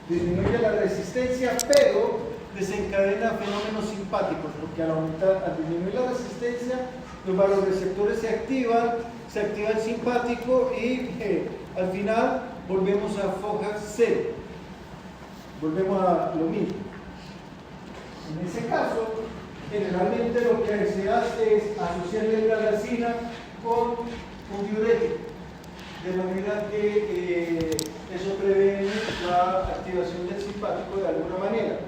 disminuye la resistencia, pero desencadena fenómenos simpáticos, porque al disminuir la resistencia, los vasoreceptores se activa el simpático y al final volvemos a foja cero, volvemos a lo mismo. En ese caso, generalmente lo que se hace es asociar la hidralacina con un diurético, de manera que eso previene la activación del simpático simpático de alguna manera.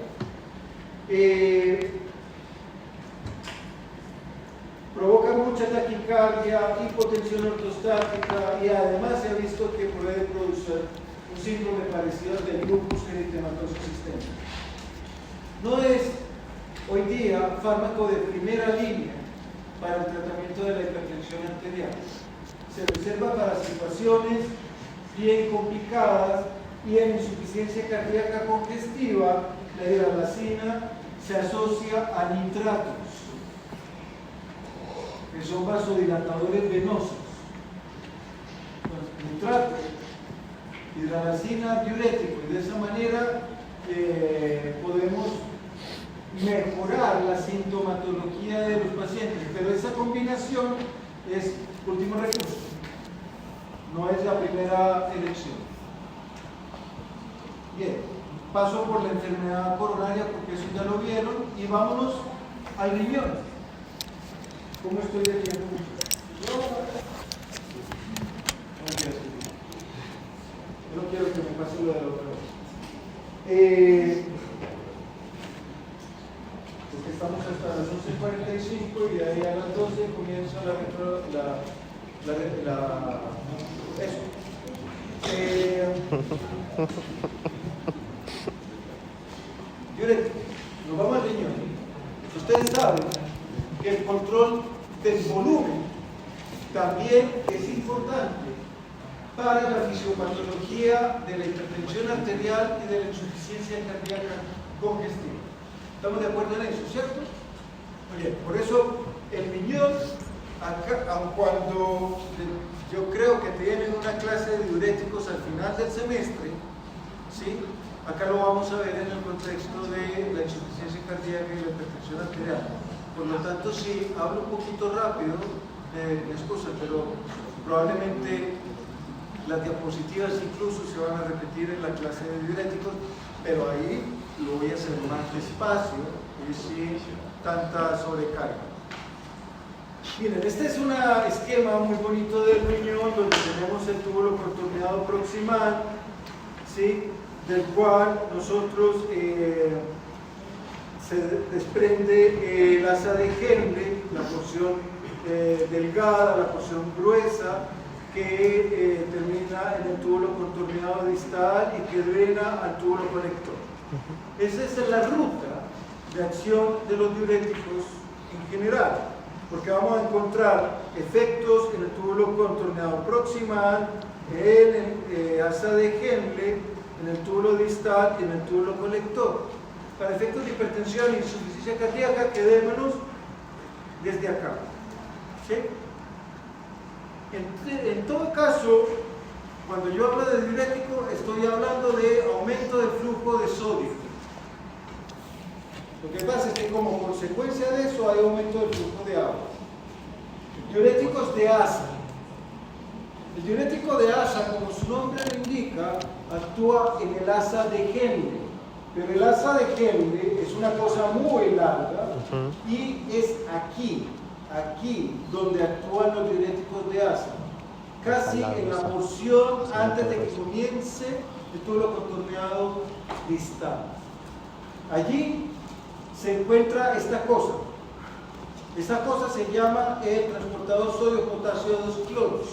Provoca mucha taquicardia, hipotensión ortostática y además se ha visto que puede producir un síndrome parecido al del lupus eritematoso sistémico. No es hoy día fármaco de primera línea para el tratamiento de la hipertensión arterial. Se reserva para situaciones bien complicadas y en insuficiencia cardíaca congestiva la hidralazina se asocia a nitratos, que son vasodilatadores venosos. Nitrato, hidralazina, diurético, y de esa manera podemos mejorar la sintomatología de los pacientes, pero esa combinación es último recurso, no es la primera elección. Bien, paso por la enfermedad coronaria porque eso ya lo vieron y vámonos al riñón. ¿Cómo estoy de tiempo? No quiero que me pase lo de la otra vez. Porque estamos hasta las 11:45 y de ahí a las 12 comienza eso. Diurético. Nos vamos al riñón. Ustedes saben que el control del volumen también es importante para la fisiopatología de la hipertensión arterial y de la insuficiencia cardíaca congestiva. ¿Estamos de acuerdo en eso, cierto? Muy bien, por eso el riñón, aun cuando yo creo que tienen una clase de diuréticos al final del semestre, ¿sí? Acá lo vamos a ver en el contexto de la insuficiencia cardíaca y la hipertensión arterial. Por lo tanto, si hablo un poquito rápido, me excusan, pero probablemente las diapositivas incluso se van a repetir en la clase de diuréticos, pero ahí lo voy a hacer más despacio y sin tanta sobrecarga. Miren, este es un esquema muy bonito del riñón donde tenemos el túbulo contorneado proximal, ¿sí? Del cual nosotros se desprende el asa de Henle, la porción delgada, la porción gruesa, que termina en el túbulo contorneado distal y que drena al túbulo colector. Esa es la ruta de acción de los diuréticos en general, porque vamos a encontrar efectos en el túbulo contorneado proximal, en el asa de Henle, en el túbulo distal y en el túbulo colector. Para efectos de hipertensión e insuficiencia cardíaca, quedémonos desde acá. ¿Sí? En todo caso, cuando yo hablo de diurético, estoy hablando de aumento del flujo de sodio. Lo que pasa es que como consecuencia de eso hay aumento del flujo de agua. Diuréticos de asa. El diurético de asa, como su nombre lo indica, actúa en el asa de Henle. Pero el asa de Henle es una cosa muy larga y es aquí donde actúan los diuréticos de asa. Casi en la porción antes de que comience el túbulo contorneado distal. Allí se encuentra esta cosa. Esta cosa se llama el transportador sodio-potasio 2-cloros.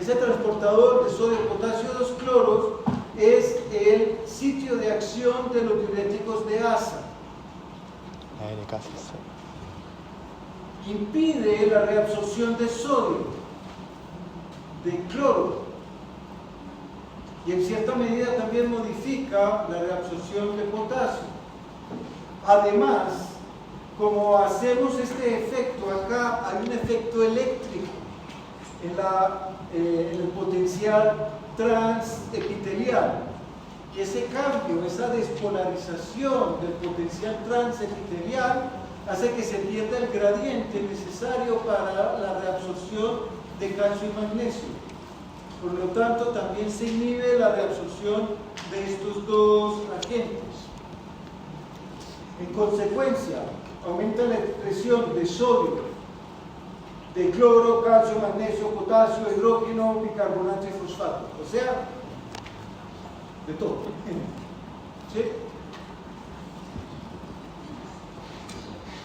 Ese transportador de sodio-potasio 2-cloros es el sitio de acción de los diuréticos de asa. Impide la reabsorción de sodio, de cloro, y en cierta medida también modifica la reabsorción de potasio. Además, como hacemos este efecto acá, hay un efecto eléctrico en el potencial transepitelial. Y ese cambio, esa despolarización del potencial transepitelial hace que se pierda el gradiente necesario para la reabsorción de calcio y magnesio. Por lo tanto, también se inhibe la reabsorción de estos dos agentes. En consecuencia, aumenta la expresión de sodio, de cloro, calcio, magnesio, potasio, hidrógeno, bicarbonato y fosfato. O sea, de todo. ¿Sí?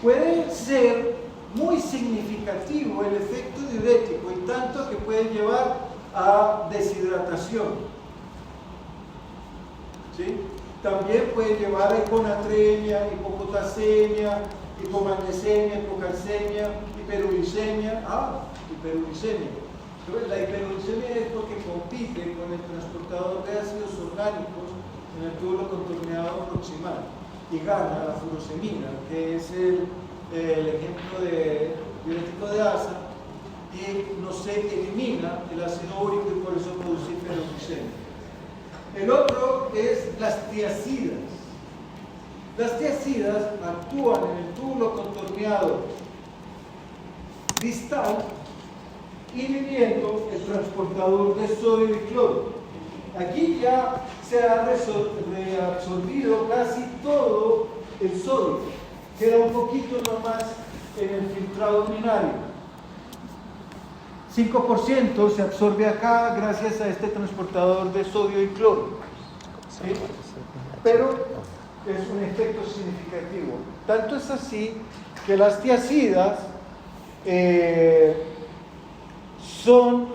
Puede ser muy significativo el efecto diurético, en tanto que puede llevar a deshidratación. ¿Sí? También puede llevar a hiponatremia, hipopotasemia, hipomagnesemia, hipocalcemia, hiperuricemia. Hiperuricemia. Entonces, la hiperuricemia es porque compite con el transportador de ácidos orgánicos en el túbulo contorneado proximal y gana la furosemina, que es el ejemplo de diurético de asa, y no se elimina el ácido úrico y por eso produce hiperuricemia. El otro es las tiacidas. Las tiacidas actúan en el túbulo contorneado distal, inhibiendo el transportador de sodio y cloro. Aquí ya se ha reabsorbido casi todo el sodio. Queda un poquito nomás en el filtrado urinario. 5% se absorbe acá gracias a este transportador de sodio y cloro. ¿Sí? Pero es un efecto significativo. Tanto es así que las tiacidas son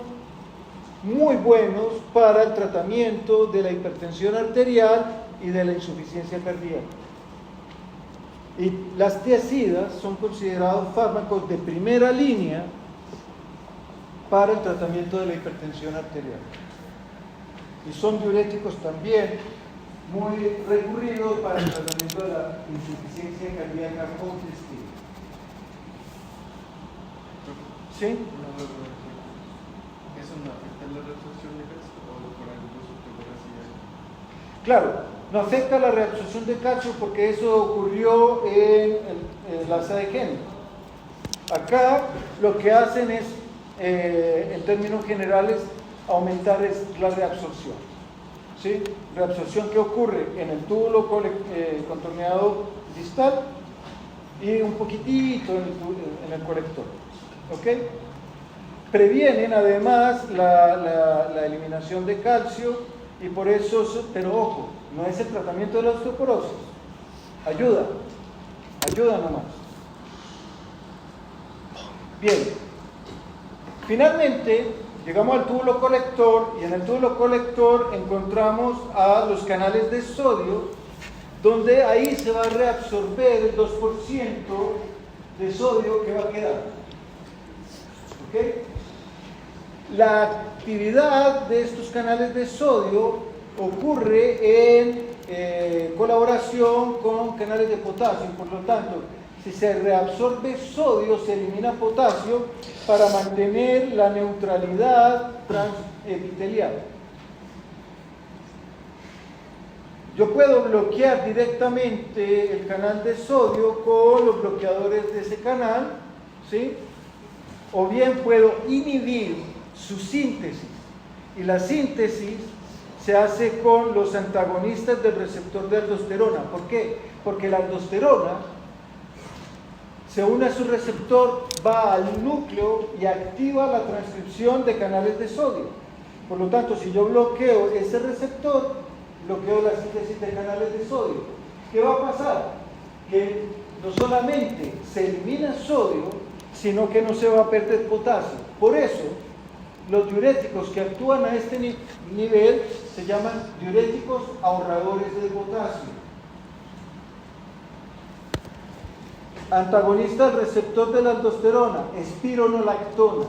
muy buenos para el tratamiento de la hipertensión arterial y de la insuficiencia cardíaca. Y las tiacidas son considerados fármacos de primera línea para el tratamiento de la hipertensión arterial. Y son diuréticos también muy recurridos para el tratamiento de la insuficiencia cardíaca congestiva. ¿Sí? ¿Eso no afecta la reabsorción de calcio o por algo superior así? Claro, no afecta la reabsorción de calcio porque eso ocurrió en la asa de Henle. Acá lo que hacen es, en términos generales, aumentar la reabsorción. ¿Sí? Reabsorción que ocurre en el túbulo contorneado distal y un poquitito en el colector. ¿Ok? Previenen además la eliminación de calcio y por eso, pero ojo, no es el tratamiento de la osteoporosis. Ayuda nomás. Bien. Finalmente, llegamos al túbulo colector y en el túbulo colector encontramos a los canales de sodio, donde ahí se va a reabsorber el 2% de sodio que va a quedar. ¿Ok? La actividad de estos canales de sodio ocurre en colaboración con canales de potasio, por lo tanto, si se reabsorbe sodio, se elimina potasio para mantener la neutralidad transepitelial. Yo puedo bloquear directamente el canal de sodio con los bloqueadores de ese canal, ¿sí? O bien puedo inhibir su síntesis. Y la síntesis se hace con los antagonistas del receptor de aldosterona. ¿Por qué? Porque la aldosterona se une a su receptor, va al núcleo y activa la transcripción de canales de sodio. Por lo tanto, si yo bloqueo ese receptor, bloqueo la síntesis de canales de sodio. ¿Qué va a pasar? Que no solamente se elimina sodio, sino que no se va a perder potasio. Por eso, los diuréticos que actúan a este nivel se llaman diuréticos ahorradores de potasio. Antagonista del receptor de la aldosterona, espironolactona.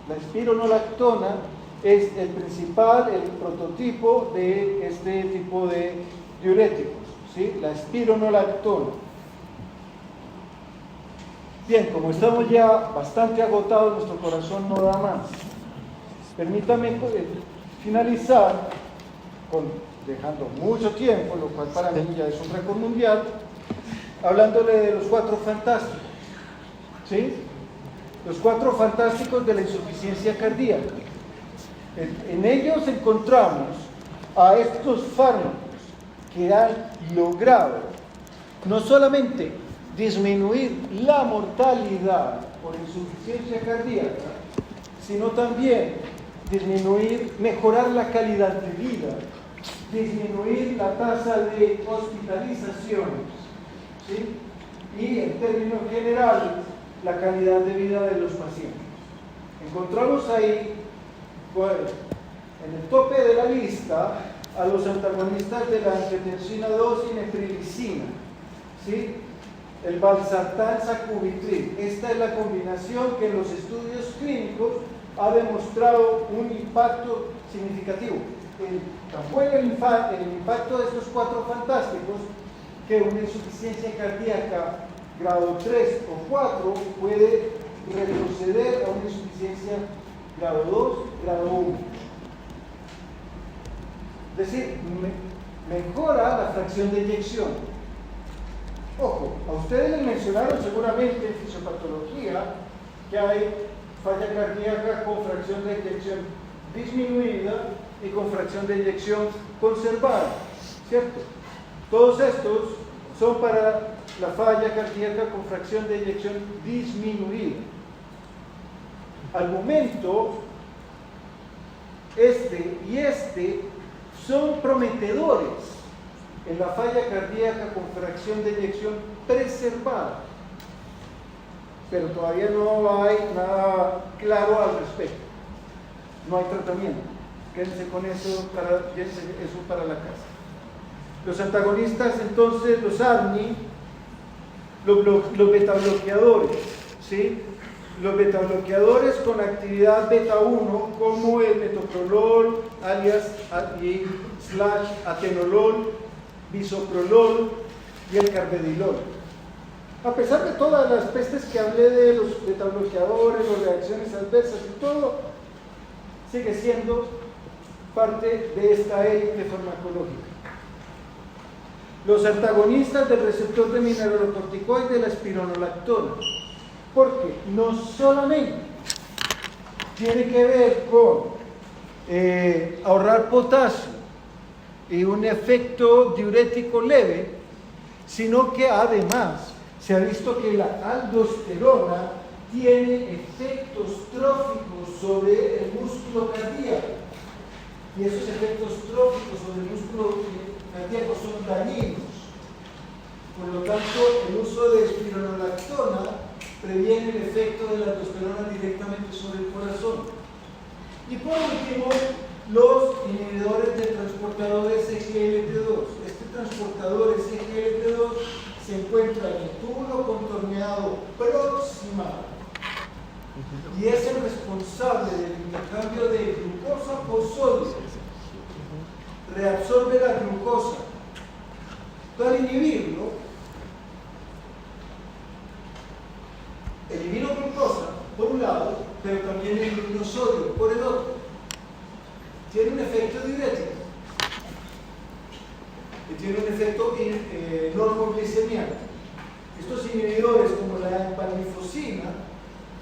La espironolactona es el principal, el prototipo de este tipo de diuréticos, ¿sí? La espironolactona. Bien, como estamos ya bastante agotados, nuestro corazón no da más. Permítame finalizar dejando mucho tiempo, lo cual para mí ya es un récord mundial, hablándole de los 4 fantásticos. ¿Sí? Los 4 fantásticos de la insuficiencia cardíaca. En ellos encontramos a estos fármacos que han logrado no solamente disminuir la mortalidad por insuficiencia cardíaca, sino también mejorar la calidad de vida disminuir la tasa de hospitalizaciones, ¿sí? Y en términos generales, la calidad de vida de los pacientes. Encontramos ahí, en el tope de la lista, a los antagonistas de la angiotensina 2 y neprilicina, ¿sí? El valsartán sacubitril. Esta es la combinación que en los estudios clínicos ha demostrado un impacto significativo. Tan bueno el impacto de estos cuatro fantásticos que una insuficiencia cardíaca grado 3 o 4 puede retroceder a una insuficiencia grado 2, grado 1. Es decir, mejora la fracción de eyección. Ojo, a ustedes les mencionaron seguramente en fisiopatología que hay falla cardíaca con fracción de eyección disminuida y con fracción de eyección conservada, ¿cierto? Todos estos son para la falla cardíaca con fracción de eyección disminuida. Al momento, este y este son prometedores en la falla cardíaca con fracción de eyección preservada, pero todavía no hay nada claro al respecto. No hay tratamiento. Quédense con eso para la casa. Los antagonistas, entonces, los ARNI, los betabloqueadores, ¿sí? Los betabloqueadores con actividad beta 1, como el metoprolol, alias atenolol, bisoprolol y el carvedilol. A pesar de todas las pestes que hablé de los betabloqueadores, las reacciones adversas y todo, sigue siendo parte de esta élite farmacológica. Los antagonistas del receptor de mineralocorticoide, la espironolactona, porque no solamente tiene que ver con ahorrar potasio y un efecto diurético leve, sino que además se ha visto que la aldosterona tiene efectos tróficos sobre el músculo cardíaco, y esos efectos tróficos sobre el músculo cardíaco son dañinos. Por lo tanto, el uso de espironolactona previene el efecto de la aldosterona directamente sobre el corazón. Y por último, los inhibidores del transportador SGLT2. Este transportador SGLT2 se encuentra en el túbulo contorneado proximal y es el responsable del intercambio de glucosa por sodio. Reabsorbe la glucosa. Al inhibirlo, elimino glucosa por un lado, pero también elimino sodio por el otro. Tiene un efecto diurético y tiene un efecto normoglicemiano. Estos inhibidores, como la empaglifosina,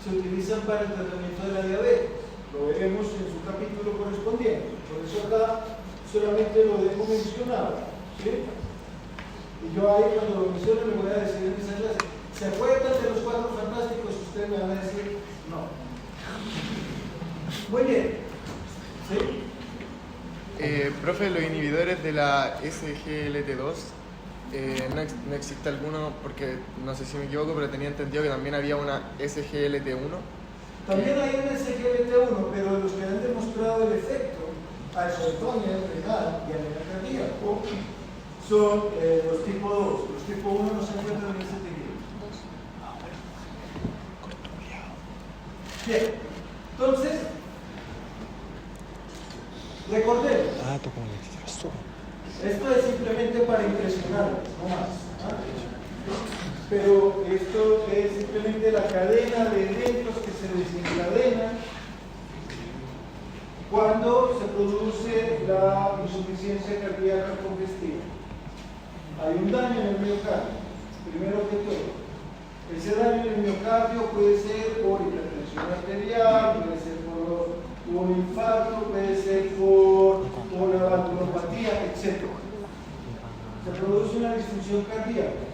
se utilizan para el tratamiento de la diabetes. Lo veremos en su capítulo correspondiente. Por eso acá solamente lo dejo mencionado, ¿sí? Y yo ahí cuando lo menciono le voy a decir en esa clase, ¿se acuerdan de los cuatro fantásticos? Ustedes me van a decir, no. Muy bien. ¿Sí? Profe, los inhibidores de la SGLT2, no existe alguno, porque no sé si me equivoco, pero tenía entendido que también había una SGLT1. También hay una SGLT1, pero los que han demostrado el efecto a isotonia renal y a nivel cardíaco son los tipo 2. Los tipo 1 no se encuentran en ese tejido. Bien, entonces, recordemos. Esto es simplemente para impresionarles, no más. Pero esto es simplemente la cadena de eventos que se desencadenan cuando se produce la insuficiencia cardíaca congestiva. Hay un daño en el miocardio, primero que todo. Ese daño en el miocardio puede ser por hipertensión arterial, puede ser por un infarto, puede ser por una valvulopatía, etc. Se produce una disfunción cardíaca.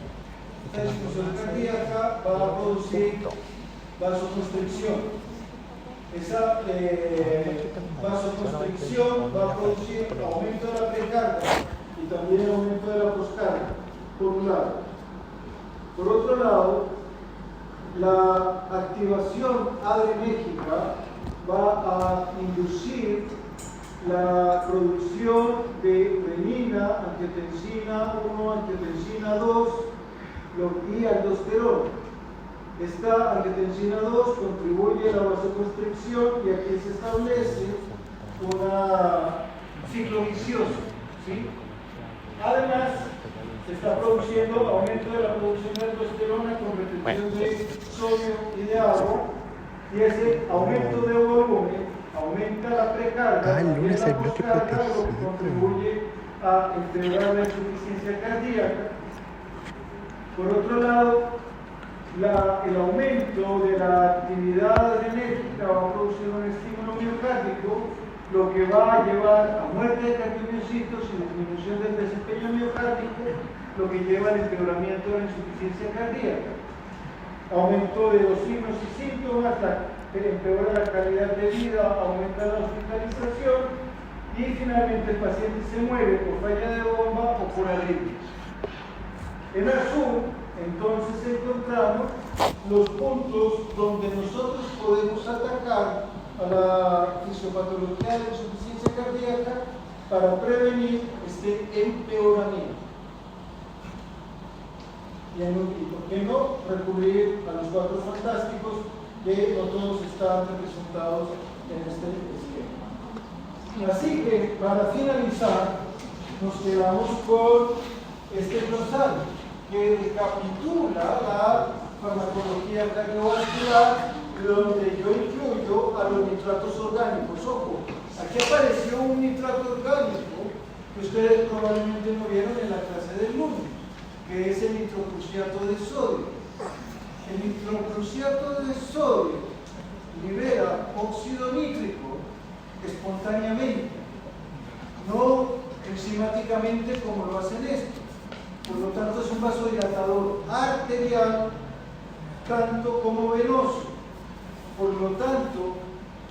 Esta disfunción cardíaca va a producir vasoconstricción. esa vasoconstricción va a producir aumento de la precarga y también aumento de la poscarga, por un lado. Por otro lado, la activación adrenérgica va a inducir la producción de renina, angiotensina 1, angiotensina 2 y aldosterona. Esta angiotensina 2 contribuye a la vasoconstricción y aquí se establece un ciclo vicioso, ¿sí? Además, se está produciendo aumento de la producción de aldosterona con retención de sodio y de agua, y ese aumento de volumen aumenta la precarga y la poscarga, lo que contribuye a empeorar la insuficiencia cardíaca. Por otro lado, el aumento de la actividad adrenérgica va a producir un estímulo miocárdico, lo que va a llevar a muerte de cardiomiocitos y disminución del desempeño miocárdico, lo que lleva al empeoramiento de la insuficiencia cardíaca. Aumento de los signos y síntomas, empeora la calidad de vida, aumenta la hospitalización y finalmente el paciente se muere por falla de bomba o por arritmias. En azul, entonces encontramos los puntos donde nosotros podemos atacar a la fisiopatología de la insuficiencia cardíaca para prevenir este empeoramiento. Y por qué no recurrir a los 4 fantásticos que no todos están representados en este esquema. Así que para finalizar nos quedamos con este glosario que recapitula la farmacología cardiovascular, donde yo incluyo a los nitratos orgánicos. Ojo, aquí apareció un nitrato orgánico que ustedes probablemente no vieron en la clase del lunes, que es el nitrocruciato de sodio. El nitrocruciato de sodio libera óxido nítrico espontáneamente, no enzimáticamente como lo hacen estos. Por lo tanto, es un vasodilatador arterial tanto como venoso. Por lo tanto,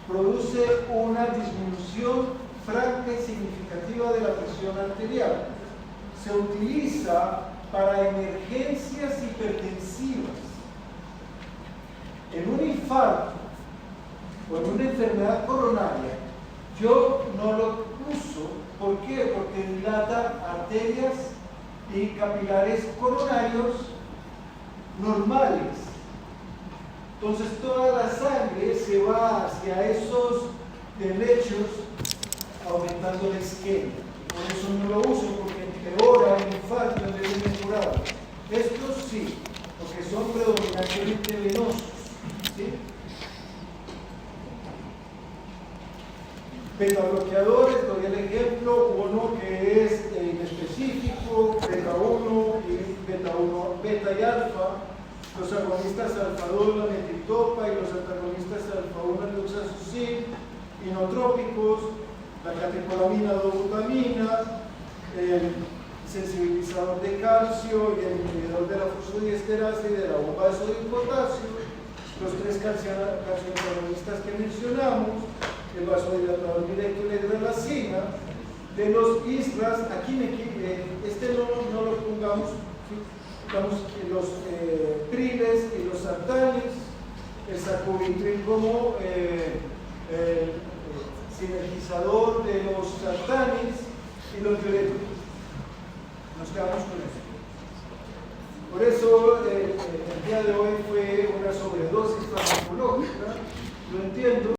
produce una disminución franca y significativa de la presión arterial. Se utiliza para emergencias hipertensivas. En un infarto o en una enfermedad coronaria, yo no lo uso. ¿Por qué? Porque dilata arterias y capilares coronarios normales. Entonces toda la sangre se va hacia esos helechos aumentando la isquemia. Por eso no lo uso, porque empeora el infarto en vez de mejorar. Estos sí, porque son predominantemente venosos, ¿sí? Beta bloqueadores, doy el ejemplo, uno que es inespecífico, beta 1 y beta y alfa, los agonistas alfa-2, la metritopa, y los antagonistas alfa-1, el oxazocin, inotrópicos, la catecolamina, dobutamina, el sensibilizador de calcio y el inhibidor de la fosfodiesterasa y de la bomba de sodio y potasio, los 3 calcioantagonistas que mencionamos, el vasodilatador directo y la hidralacina. De los ISRAS, aquí este no lo pongamos, ¿sí? Digamos, los priles y los sartanes, el sacubitril como sinergizador de los sartanes y los diuréticos. Nos quedamos con eso. Por eso el día de hoy fue una sobredosis farmacológica, lo entiendo.